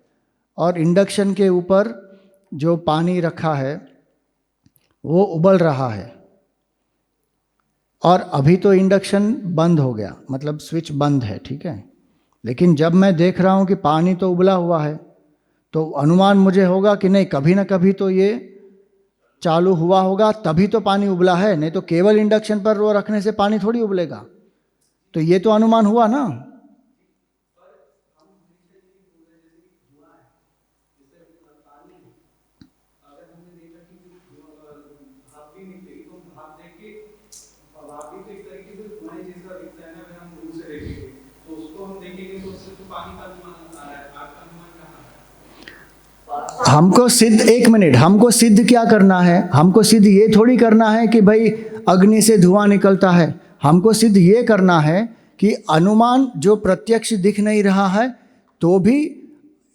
और इंडक्शन के ऊपर जो पानी रखा है वो उबल रहा है, और अभी तो इंडक्शन बंद हो गया, मतलब स्विच बंद है, ठीक है। लेकिन जब मैं देख रहा हूँ कि पानी तो उबला हुआ है, तो अनुमान मुझे होगा कि नहीं, कभी ना कभी तो ये चालू हुआ होगा, तभी तो पानी उबला है, नहीं तो केवल इंडक्शन पर वो रखने से पानी थोड़ी उबलेगा। तो ये तो अनुमान हुआ ना। हमको सिद्ध, एक मिनट, हमको सिद्ध क्या करना है? हमको सिद्ध ये थोड़ी करना है कि भाई अग्नि से धुआं निकलता है। हमको सिद्ध ये करना है कि अनुमान जो प्रत्यक्ष दिख नहीं रहा है तो भी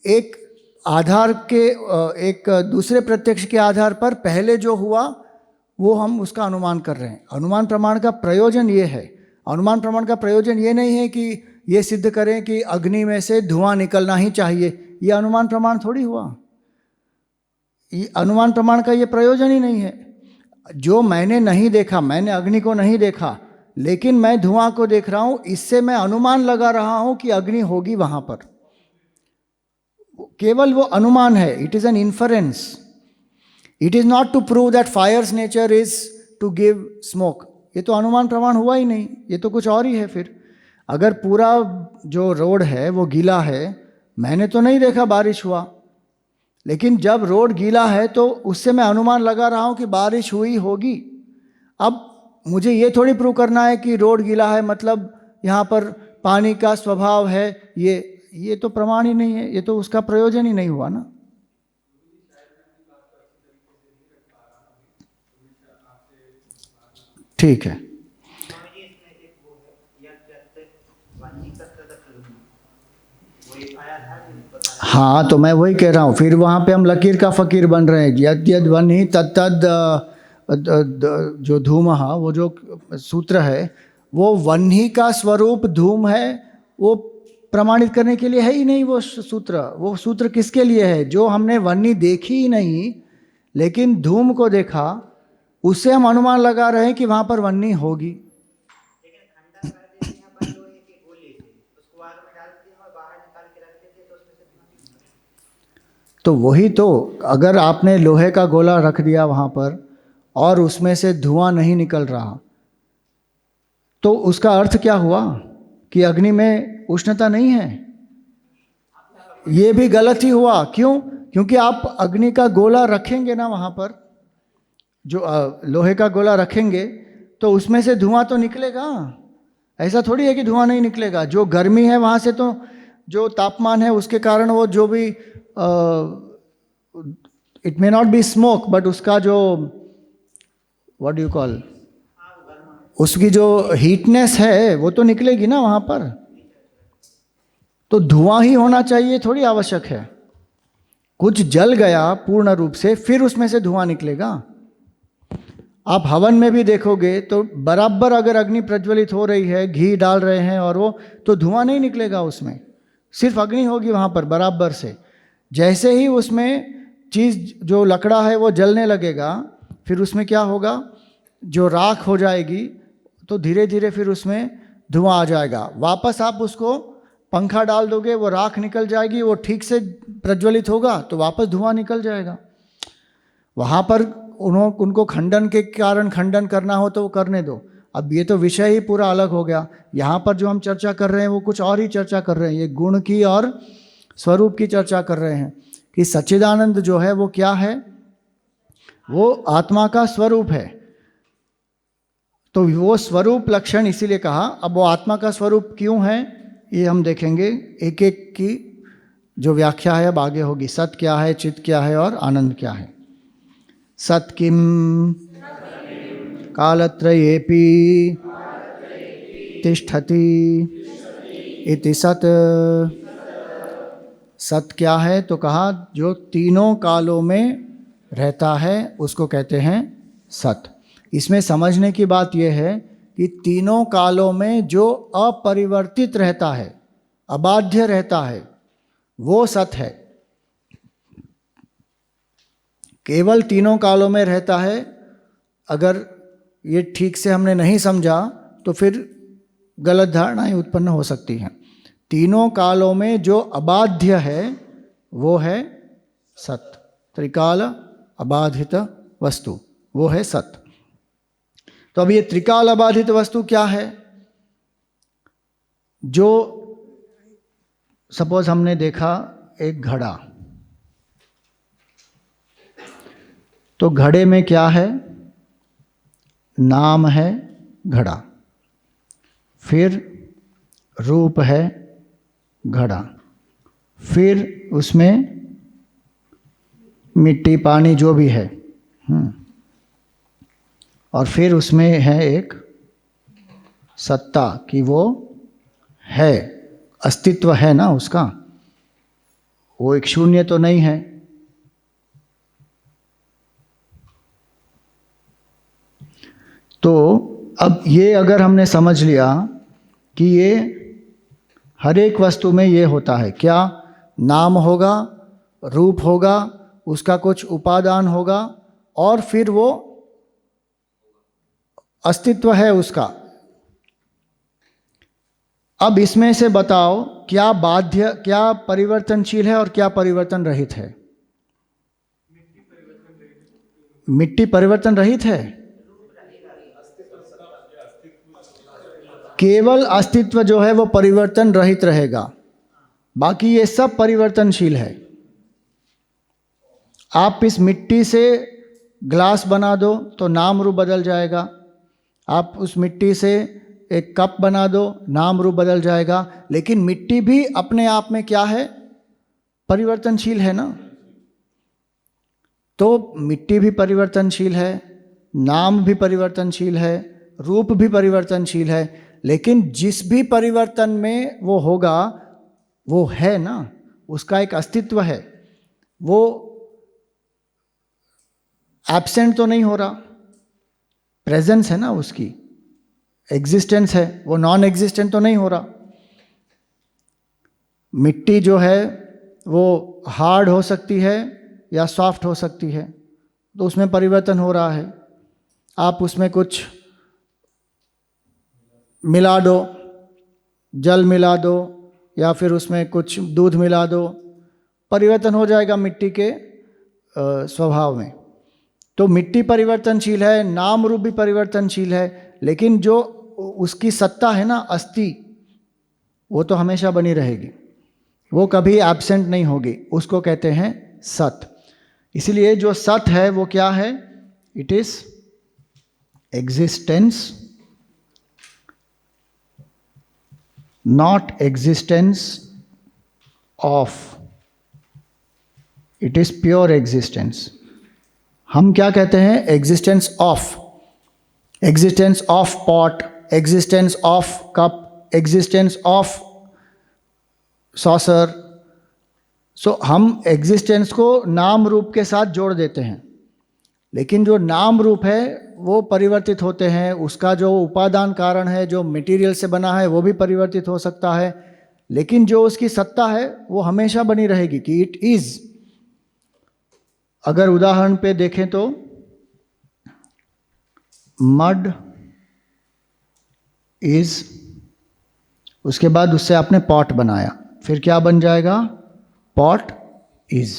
एक आधार के, एक दूसरे प्रत्यक्ष के आधार पर पहले जो हुआ वो हम उसका अनुमान कर रहे हैं। अनुमान प्रमाण का प्रयोजन ये है। अनुमान प्रमाण का प्रयोजन ये नहीं है कि ये सिद्ध करें कि अग्नि में से धुआं निकलना ही चाहिए। ये अनुमान प्रमाण थोड़ी हुआ। अनुमान प्रमाण का ये प्रयोजन ही नहीं है। जो मैंने नहीं देखा, मैंने अग्नि को नहीं देखा, लेकिन मैं धुआं को देख रहा हूं, इससे मैं अनुमान लगा रहा हूं कि अग्नि होगी वहां पर। केवल वो अनुमान है, it is an inference. It is not to prove that fire's nature is to give smoke. ये तो अनुमान प्रमाण हुआ ही नहीं, ये तो कुछ और ही है। फिर अगर पूरा जो रोड है वो गीला है, मैंने तो नहीं देखा बारिश हुआ, लेकिन जब रोड गीला है तो उससे मैं अनुमान लगा रहा हूं कि बारिश हुई होगी। अब मुझे ये थोड़ी प्रूव करना है कि रोड गीला है मतलब यहाँ पर पानी का स्वभाव है, ये तो प्रमाण ही नहीं है, ये तो उसका प्रयोजन ही नहीं हुआ ना। ठीक है। हाँ, तो मैं वही कह रहा हूँ, फिर वहाँ पे हम लकीर का फ़कीर बन रहे हैं। यद यद वन्ही तत्तद जो धूमः, वो जो सूत्र है वो वन्ही का स्वरूप धूम है, वो प्रमाणित करने के लिए है ही नहीं वो सूत्र। वो सूत्र किसके लिए है? जो हमने वन्ही देखी ही नहीं लेकिन धूम को देखा, उससे हम अनुमान लगा रहे हैं कि वहाँ पर वन्ही होगी। तो वही तो, अगर आपने लोहे का गोला रख दिया वहाँ पर और उसमें से धुआं नहीं निकल रहा, तो उसका अर्थ क्या हुआ? कि अग्नि में उष्णता नहीं है। ये भी गलत ही हुआ। क्यों? क्योंकि आप अग्नि का गोला रखेंगे ना वहाँ पर, जो लोहे का गोला रखेंगे तो उसमें से धुआं तो निकलेगा। ऐसा थोड़ी है कि धुआं नहीं निकलेगा। जो गर्मी है वहाँ से, तो जो तापमान है उसके कारण वो जो भी it may not be smoke, but उसका जो व्हाट डू यू कॉल, उसकी जो हीटनेस है वो तो निकलेगी ना वहाँ पर। तो धुआं ही होना चाहिए थोड़ी आवश्यक है। कुछ जल गया पूर्ण रूप से फिर उसमें से धुआं निकलेगा। आप हवन में भी देखोगे तो बराबर अगर अग्नि प्रज्वलित हो रही है, घी डाल रहे हैं और वो, तो धुआं नहीं निकलेगा उसमें, सिर्फ अग्नि होगी वहाँ पर बराबर से। जैसे ही उसमें चीज़ जो लकड़ा है वो जलने लगेगा, फिर उसमें क्या होगा, जो राख हो जाएगी तो धीरे धीरे फिर उसमें धुआं आ जाएगा। वापस आप उसको पंखा डाल दोगे, वो राख निकल जाएगी, वो ठीक से प्रज्वलित होगा तो वापस धुआं निकल जाएगा। वहाँ पर उनको खंडन के कारण खंडन करना हो तो वो करने दो। अब ये तो विषय ही पूरा अलग हो गया। यहाँ पर जो हम चर्चा कर रहे हैं वो कुछ और ही चर्चा कर रहे हैं। ये गुण की और स्वरूप की चर्चा कर रहे हैं कि सच्चिदानंद जो है वो क्या है, वो आत्मा का स्वरूप है। तो वो स्वरूप लक्षण इसीलिए कहा। अब वो आत्मा का स्वरूप क्यों है ये हम देखेंगे, एक एक की जो व्याख्या है अब आगे होगी। सत क्या है, चित क्या है और आनंद क्या है। सत किम कालत्रयेपि तिष्ठति इति सत। सत क्या है तो कहा जो तीनों कालों में रहता है उसको कहते हैं सत। इसमें समझने की बात यह है कि तीनों कालों में जो अपरिवर्तित रहता है, अबाध्य रहता है, वो सत है। केवल तीनों कालों में रहता है, अगर ये ठीक से हमने नहीं समझा तो फिर गलत धारणाएं उत्पन्न हो सकती हैं। तीनों कालों में जो अबाध्य है वो है सत। त्रिकाल अबाधित वस्तु वो है सत। तो अब ये त्रिकाल अबाधित वस्तु क्या है? जो सपोज हमने देखा एक घड़ा, तो घड़े में क्या है? नाम है घड़ा, फिर रूप है घड़ा, फिर उसमें मिट्टी पानी जो भी है, और फिर उसमें है एक सत्ता कि वो है, अस्तित्व है ना उसका, वो एक शून्य तो नहीं है। तो अब ये अगर हमने समझ लिया कि ये हर एक वस्तु में ये होता है, क्या नाम होगा, रूप होगा, उसका कुछ उपादान होगा और फिर वो अस्तित्व है उसका। अब इसमें से बताओ क्या बाध्य, क्या परिवर्तनशील है और क्या परिवर्तन रहित है? मिट्टी परिवर्तन रहित है। केवल अस्तित्व जो है वो परिवर्तन रहित रहेगा, बाकी ये सब परिवर्तनशील है। आप इस मिट्टी से ग्लास बना दो तो नाम रूप बदल जाएगा, आप उस मिट्टी से एक कप बना दो, नाम रूप बदल जाएगा। लेकिन मिट्टी भी अपने आप में क्या है? परिवर्तनशील है ना। तो मिट्टी भी परिवर्तनशील है, नाम भी परिवर्तनशील है, रूप भी परिवर्तनशील है, लेकिन जिस भी परिवर्तन में वो होगा वो है ना, उसका एक अस्तित्व है, वो एब्सेंट तो नहीं हो रहा, प्रेजेंस है ना उसकी, एग्जिस्टेंस है, वो नॉन एग्जिस्टेंट तो नहीं हो रहा। मिट्टी जो है वो हार्ड हो सकती है या सॉफ्ट हो सकती है, तो उसमें परिवर्तन हो रहा है। आप उसमें कुछ मिला दो, जल मिला दो या फिर उसमें कुछ दूध मिला दो, परिवर्तन हो जाएगा मिट्टी के स्वभाव में। तो मिट्टी परिवर्तनशील है, नाम रूप भी परिवर्तनशील है, लेकिन जो उसकी सत्ता है ना, अस्थि, वो तो हमेशा बनी रहेगी, वो कभी एब्सेंट नहीं होगी, उसको कहते हैं सत। इसलिए जो सत है वो क्या है? It is existence, not existence of, it is pure existence. हम क्या कहते हैं? Existence of, existence of pot, existence of cup, existence of saucer. So हम एग्जिस्टेंस को नाम रूप के साथ जोड़ देते हैं, लेकिन जो नाम रूप है वो परिवर्तित होते हैं। उसका जो उपादान कारण है, जो मटेरियल से बना है, वो भी परिवर्तित हो सकता है, लेकिन जो उसकी सत्ता है वो हमेशा बनी रहेगी कि इट इज। अगर उदाहरण पे देखें तो मड इज, उसके बाद उससे आपने पॉट बनाया, फिर क्या बन जाएगा? Pot is.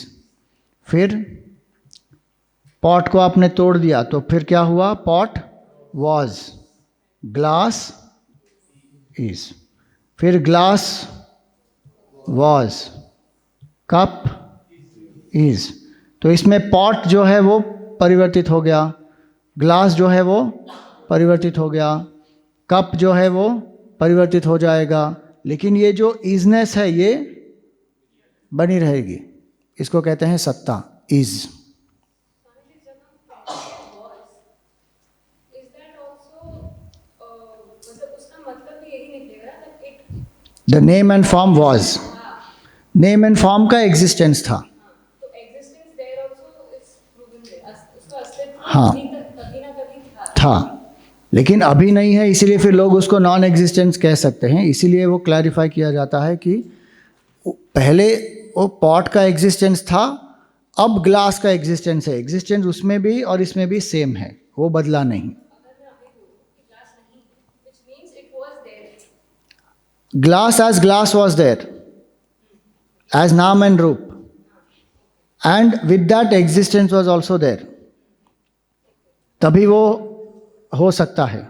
फिर पॉट को आपने तोड़ दिया तो फिर क्या हुआ? Pot was. Glass is. फिर ग्लास वॉज, कप इज। तो इसमें पॉट जो है वो परिवर्तित हो गया, ग्लास जो है वो परिवर्तित हो गया, कप जो है वो परिवर्तित हो जाएगा, लेकिन ये जो इजनेस है ये बनी रहेगी। इसको कहते हैं सत्ता, is. The name and form was, name and form का एग्जिस्टेंस था। हाँ था, लेकिन अभी नहीं है, इसीलिए फिर लोग उसको नॉन एग्जिस्टेंस कह सकते हैं। इसीलिए वो क्लैरिफाई किया जाता है कि पहले वो पॉट का एग्जिस्टेंस था, अब ग्लास का एग्जिस्टेंस है। एग्जिस्टेंस उसमें भी और इसमें भी सेम है, वो बदला नहीं। Glass as glass was there, as नाम and रूप, and with that existence was also there, तभी वो हो सकता है।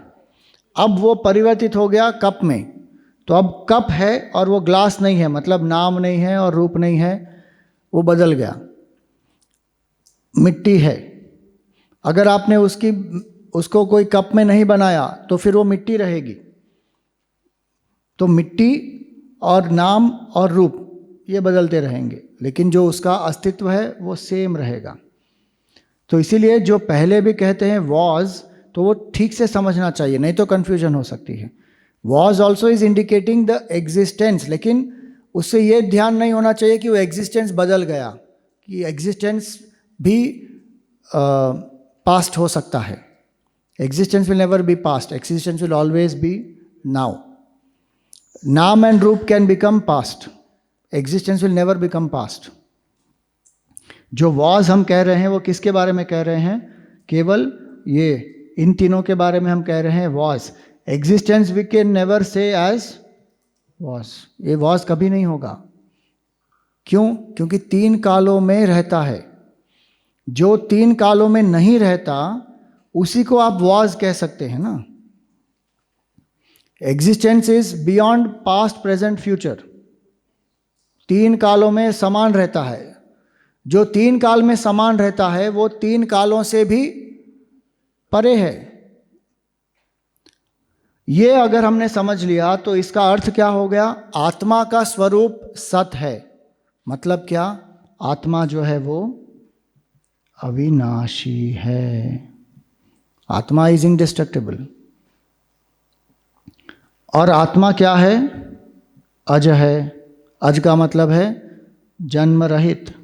अब वो परिवर्तित हो गया कप में, तो अब कप है और वो ग्लास नहीं है, मतलब नाम नहीं है और रूप नहीं है, वो बदल गया। मिट्टी है, अगर आपने उसको कोई कप में नहीं बनाया तो फिर वो मिट्टी रहेगी। तो मिट्टी और नाम और रूप ये बदलते रहेंगे, लेकिन जो उसका अस्तित्व है वो सेम रहेगा। तो इसीलिए जो पहले भी कहते हैं वॉज, तो वो ठीक से समझना चाहिए, नहीं तो कन्फ्यूजन हो सकती है। Was also is indicating the existence, लेकिन उससे ये ध्यान नहीं होना चाहिए कि वो एग्जिस्टेंस बदल गया, कि एग्जिस्टेंस भी पास्ट हो सकता है। Existence will never be past, existence will always be now. नाम एंड रूप can become past, existence will never become past. जो वॉज हम कह रहे हैं वो किसके बारे में कह रहे हैं? केवल ये इन तीनों के बारे में हम कह रहे हैं was. Existence we can never say as was, ये वॉज कभी नहीं होगा। क्यों? क्योंकि तीन कालों में रहता है। जो तीन कालों में नहीं रहता उसी को आप वॉज कह सकते हैं ना। Existence is beyond past, present, future, तीन कालों में समान रहता है। जो तीन काल में समान रहता है वो तीन कालों से भी परे है। ये अगर हमने समझ लिया तो इसका अर्थ क्या हो गया? आत्मा का स्वरूप सत है। मतलब क्या? आत्मा जो है वो अविनाशी है। आत्मा इज इंडिस्ट्रक्टिबल। और आत्मा क्या है? अज है। अज का मतलब है जन्म रहित।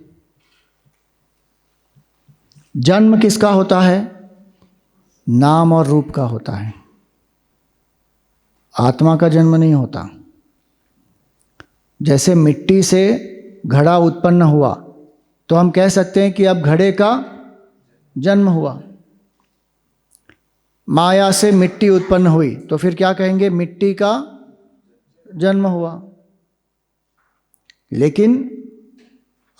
जन्म किसका होता है? नाम और रूप का होता है। आत्मा का जन्म नहीं होता। जैसे मिट्टी से घड़ा उत्पन्न हुआ तो हम कह सकते हैं कि अब घड़े का जन्म हुआ। माया से मिट्टी उत्पन्न हुई तो फिर क्या कहेंगे? मिट्टी का जन्म हुआ। लेकिन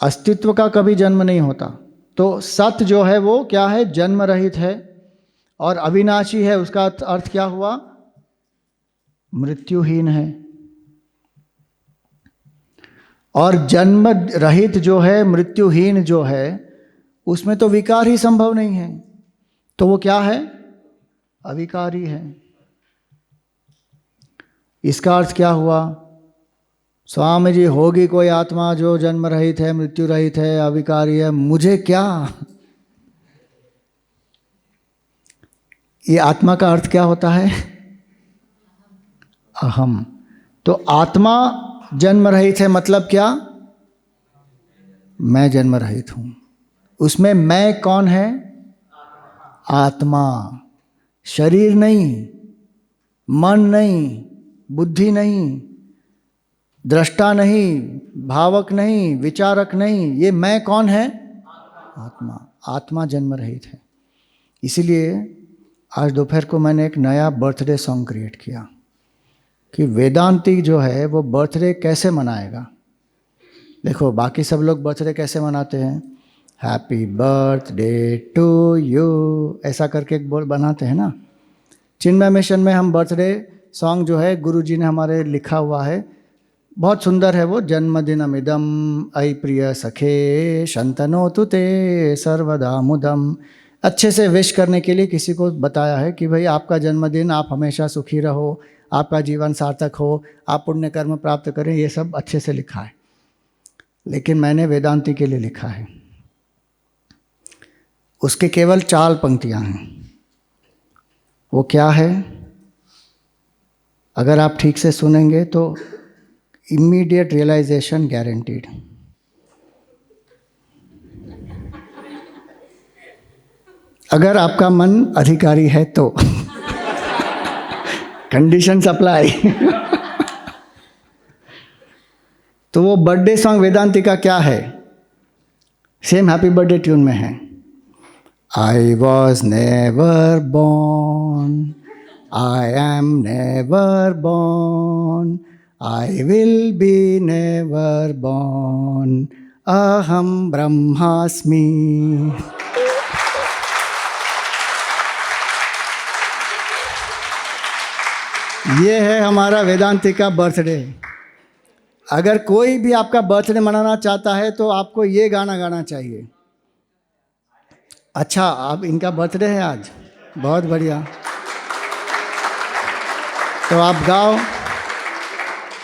अस्तित्व का कभी जन्म नहीं होता। तो सत जो है वो क्या है? जन्म रहित है और अविनाशी है। उसका अर्थ क्या हुआ? मृत्युहीन है। और जन्म रहित जो है, मृत्युहीन जो है, उसमें तो विकार ही संभव नहीं है। तो वो क्या है? अविकारी है। इसका अर्थ क्या हुआ? स्वामी जी, होगी कोई आत्मा जो जन्म रहित है, मृत्यु रहित है, अविकारी है, मुझे क्या? ये आत्मा का अर्थ क्या होता है? अहम। तो आत्मा जन्म रहित है, मतलब क्या? मैं जन्म रहित हूं। उसमें मैं कौन है? आत्मा। शरीर नहीं, मन नहीं, बुद्धि नहीं, दृष्टा नहीं, भावक नहीं, विचारक नहीं, ये मैं कौन है? आत्मा। आत्मा जन्म रहित है। इसीलिए आज दोपहर को मैंने एक नया बर्थडे सॉन्ग क्रिएट किया कि वेदांती जो है वो बर्थडे कैसे मनाएगा। देखो बाकी सब लोग बर्थडे कैसे मनाते हैं, हैप्पी बर्थडे टू यू ऐसा करके एक बोल बनाते हैं ना। चिन्मय मिशन में हम बर्थडे सॉन्ग जो है गुरुजी ने हमारे लिखा हुआ है, बहुत सुंदर है वो। जन्मदिनमिदं अयि प्रिय सखे शंतनोतु ते सर्वदा मुदम। अच्छे से विश करने के लिए किसी को बताया है कि भाई आपका जन्मदिन, आप हमेशा सुखी रहो, आपका जीवन सार्थक हो, आप पुण्य कर्म प्राप्त करें, ये सब अच्छे से लिखा है। लेकिन मैंने वेदांती के लिए लिखा है, उसके केवल 4 पंक्तियां हैं। वो क्या है? अगर आप ठीक से सुनेंगे तो इमीडिएट रियलाइजेशन गारंटीड। अगर आपका मन अधिकारी है तो कंडीशन अप्लाई। तो वो बर्थडे सॉन्ग वेदांती का क्या है? सेम हैप्पी बर्थडे ट्यून में है। I was never born, I am never born, I will be never born, aham brahmasmi। ये है हमारा वेदांती का बर्थडे। अगर कोई भी आपका बर्थडे मनाना चाहता है तो आपको ये गाना गाना चाहिए। अच्छा, आप इनका बर्थडे है आज, बहुत बढ़िया। तो आप गाओ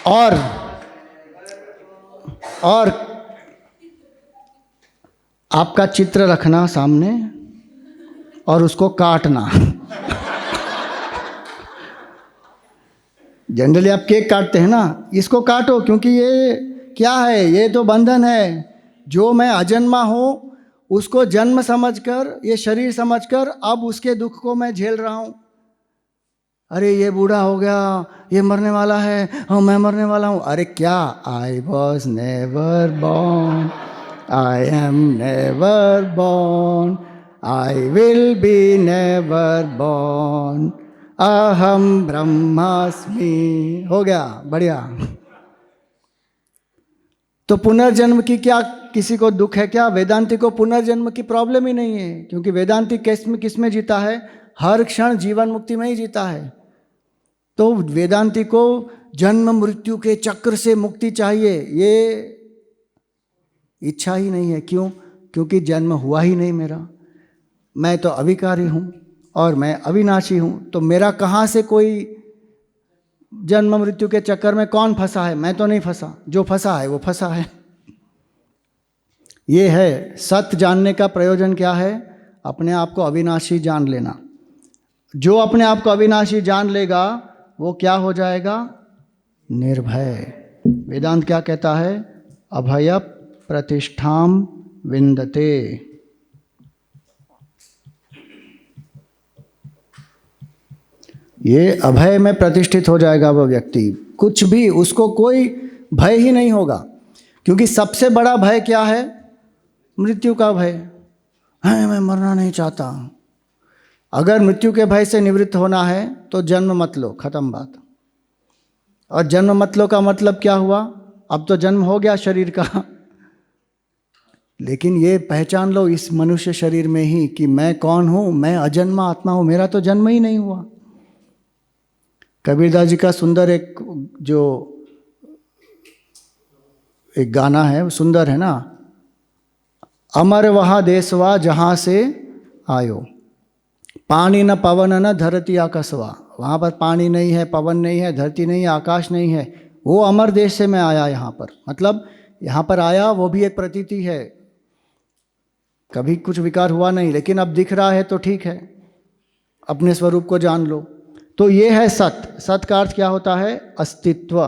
और आपका चित्र रखना सामने और उसको काटना। जनरली आप केक काटते हैं ना, इसको काटो, क्योंकि ये क्या है? ये तो बंधन है। जो मैं अजन्मा हूँ उसको जन्म समझकर, ये शरीर समझकर अब उसके दुख को मैं झेल रहा हूँ। अरे ये बूढ़ा हो गया, ये मरने वाला है, हाँ मैं मरने वाला हूँ। अरे क्या, I was never born, I am never born, I will be never born, अहम ब्रह्मास्मि। हो गया, बढ़िया। तो पुनर्जन्म की क्या किसी को दुख है क्या? वेदांती को पुनर्जन्म की प्रॉब्लम ही नहीं है, क्योंकि वेदांती किस में जीता है? हर क्षण जीवन मुक्ति में ही जीता है। तो वेदांती को जन्म मृत्यु के चक्र से मुक्ति चाहिए, ये इच्छा ही नहीं है। क्यों? क्योंकि जन्म हुआ ही नहीं मेरा। मैं तो अविकारी हूँ और मैं अविनाशी हूँ, तो मेरा कहाँ से कोई जन्म मृत्यु के चक्कर में कौन फंसा है? मैं तो नहीं फंसा, जो फंसा है वो फंसा है। ये है सत्य जानने का प्रयोजन। क्या है? अपने आप को अविनाशी जान लेना। जो अपने आप को अविनाशी जान लेगा वो क्या हो जाएगा? निर्भय। वेदांत क्या कहता है? अभय प्रतिष्ठाम विंदते। ये अभय में प्रतिष्ठित हो जाएगा वो व्यक्ति। कुछ भी, उसको कोई भय ही नहीं होगा, क्योंकि सबसे बड़ा भय क्या है? मृत्यु का भय है। मैं मरना नहीं चाहता। अगर मृत्यु के भय से निवृत्त होना है तो जन्म मत लो, खत्म बात। और जन्म मत लो का मतलब क्या हुआ? अब तो जन्म हो गया शरीर का, लेकिन ये पहचान लो इस मनुष्य शरीर में ही कि मैं कौन हूँ? मैं अजन्मा आत्मा हूँ, मेरा तो जन्म ही नहीं हुआ। कबीरदास जी का सुंदर एक गाना है, सुंदर है ना। अमर वहा देशवा जहाँ से आयो, पानी न पवन न धरती आकाशवा। वहाँ पर पानी नहीं है, पवन नहीं है, धरती नहीं है, आकाश नहीं है। वो अमर देश से मैं आया यहाँ पर, मतलब यहाँ पर आया वो भी एक प्रतीति है। कभी कुछ विकार हुआ नहीं, लेकिन अब दिख रहा है तो ठीक है। अपने स्वरूप को जान लो। तो ये है सत। सत का अर्थ क्या होता है? अस्तित्व।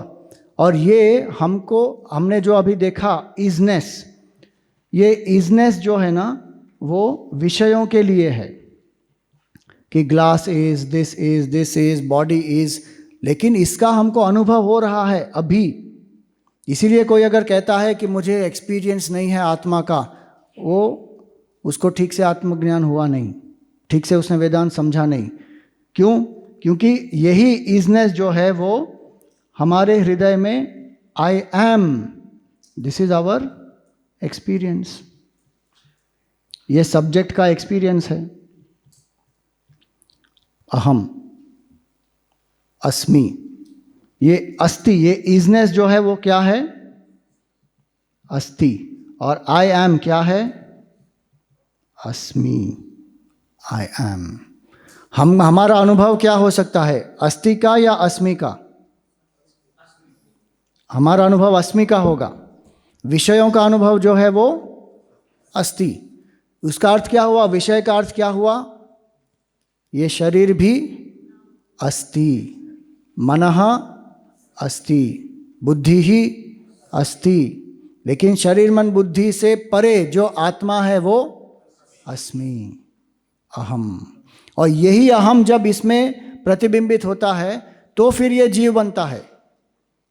और ये हमने जो अभी देखा इजनेस, ये इजनेस जो है ना वो विषयों के लिए है कि glass is, this is, body is, लेकिन इसका हमको अनुभव हो रहा है अभी। इसीलिए कोई अगर कहता है कि मुझे एक्सपीरियंस नहीं है आत्मा का, वो उसको ठीक से आत्मज्ञान हुआ नहीं, ठीक से उसने वेदांत समझा नहीं। क्यों? क्योंकि यही इजनेस जो है वो हमारे हृदय में I am, this is our experience, ये सब्जेक्ट का एक्सपीरियंस है। अहम, अस्मि, ये अस्ति, ये इजनेस जो है वो क्या है? अस्ति। और आई एम क्या है? अस्मि, आई एम। हमारा अनुभव क्या हो सकता है? अस्ति का या अस्मि का? हमारा अनुभव अस्मि का होगा। विषयों का अनुभव जो है वो अस्ति। उसका अर्थ क्या हुआ? विषय का अर्थ क्या हुआ? ये शरीर भी अस्ति, मनः अस्ति, बुद्धि ही अस्ति, लेकिन शरीर मन बुद्धि से परे जो आत्मा है वो अस्मि, अहम। और यही अहम जब इसमें प्रतिबिंबित होता है तो फिर ये जीव बनता है।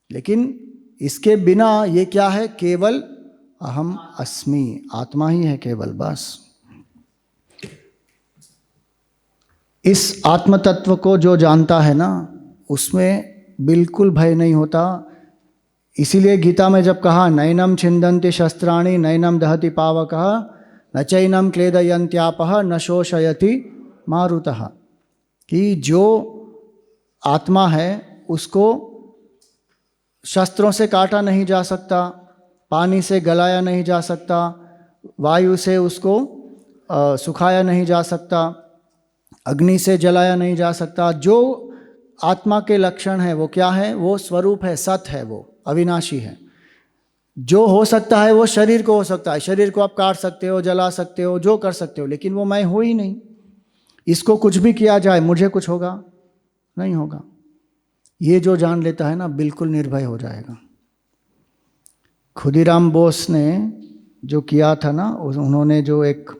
लेकिन इसके बिना ये क्या है? केवल अहम अस्मि, आत्मा ही है केवल, बस। इस आत्म तत्व को जो जानता है ना, उसमें बिल्कुल भय नहीं होता। इसीलिए गीता में जब कहा नैनम छिन्दन्ति शस्त्राणि नैनम दहति पावकः न चैनम क्लेदयन्त्यापः न शोषयति मारुतः, कि जो आत्मा है उसको शस्त्रों से काटा नहीं जा सकता, पानी से गलाया नहीं जा सकता, वायु से उसको सुखाया नहीं जा सकता, अग्नि से जलाया नहीं जा सकता। जो आत्मा के लक्षण है वो क्या है? वो स्वरूप है, सत है, वो अविनाशी है। जो हो सकता है वो शरीर को हो सकता है। शरीर को आप काट सकते हो, जला सकते हो, जो कर सकते हो, लेकिन वो मैं हो ही नहीं। इसको कुछ भी किया जाए मुझे कुछ होगा नहीं होगा। ये जो जान लेता है ना, बिल्कुल निर्भय हो जाएगा। खुदीराम बोस ने जो किया था ना, उन्होंने जो एक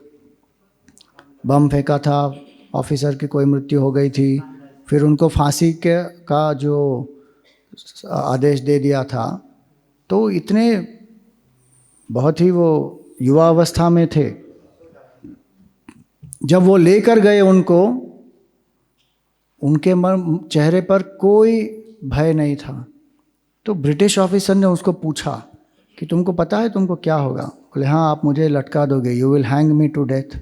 बम फेंका था, ऑफिसर की कोई मृत्यु हो गई थी, फिर उनको फांसी का जो आदेश दे दिया था, तो इतने बहुत ही वो युवा अवस्था में थे। जब वो लेकर गए उनको, उनके चेहरे पर कोई भय नहीं था। तो ब्रिटिश ऑफिसर ने उसको पूछा कि तुमको पता है तुमको क्या होगा? बोले हाँ, आप मुझे लटका दोगे, you will hang me to death,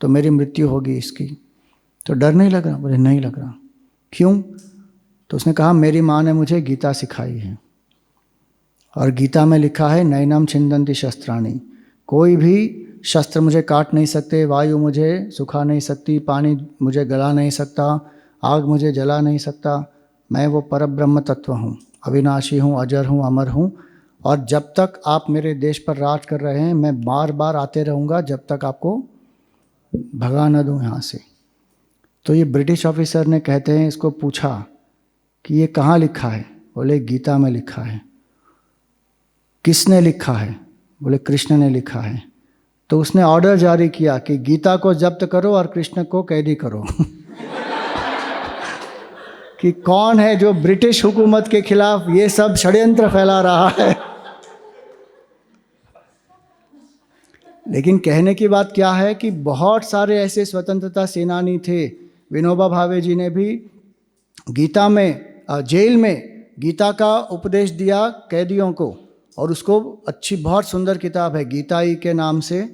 तो मेरी मृत्यु होगी इसकी। तो डर नहीं लग रहा? बोले नहीं लग रहा। क्यों? तो उसने कहा मेरी माँ ने मुझे गीता सिखाई है, और गीता में लिखा है नैनम छिन्दन्ति शस्त्राणि, कोई भी शस्त्र मुझे काट नहीं सकते, वायु मुझे सुखा नहीं सकती, पानी मुझे गला नहीं सकता, आग मुझे जला नहीं सकता। मैं वो परब्रह्म तत्व हूँ, अविनाशी हूँ, अजर हूँ, अमर हूँ, और जब तक आप मेरे देश पर राज कर रहे हैं मैं बार बार आते रहूँगा जब तक आपको भगा न दूँ यहाँ से। तो ये ब्रिटिश ऑफिसर ने, कहते हैं, इसको पूछा कि ये कहाँ लिखा है? बोले गीता में लिखा है। किसने लिखा है? बोले कृष्ण ने लिखा है। तो उसने ऑर्डर जारी किया कि गीता को जब्त करो और कृष्ण को कैदी करो। कि कौन है जो ब्रिटिश हुकूमत के खिलाफ ये सब षड्यंत्र फैला रहा है। लेकिन कहने की बात क्या है कि बहुत सारे ऐसे स्वतंत्रता सेनानी थे। विनोबा भावे जी ने भी गीता में, जेल में गीता का उपदेश दिया कैदियों को, और उसको अच्छी बहुत सुंदर किताब है गीताई के नाम से,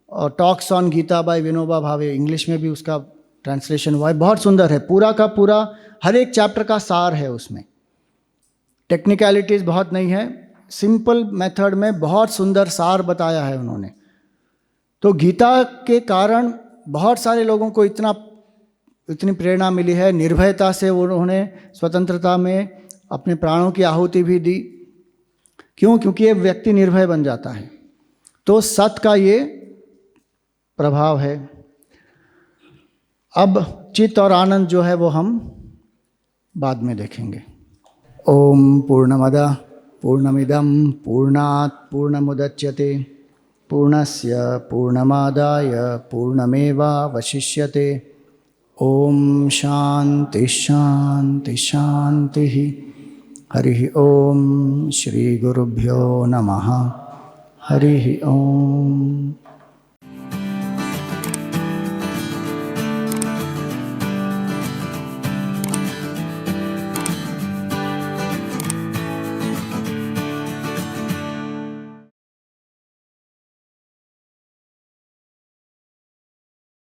और talks on Gita by Vinoba Bhave, English में भी उसका ट्रांसलेशन हुआ है। बहुत सुंदर है, पूरा का पूरा हर एक चैप्टर का सार है उसमें। टेक्निकलिटीज़ बहुत नहीं है, सिंपल मेथड में बहुत सुंदर सार बताया है उन्होंने। तो गीता के कारण बहुत सारे लोगों को इतनी प्रेरणा मिली है, निर्भयता से उन्होंने स्वतंत्रता में अपने प्राणों की आहुति भी दी। क्यों? क्योंकि ये व्यक्ति निर्भय बन जाता है। तो सत का ये प्रभाव है। अब चित्त और आनंद जो है वो हम बाद में देखेंगे। ओम पूर्णमद पूर्णमिदं पूर्णात् पूर्णमुदच्यते पूर्णस्य पूर्णमादाय पूर्णमेवावशिष्यते। ओम शांति शांति शांति। हरि ओम। श्री गुरुभ्यो नमः। हरि ओम।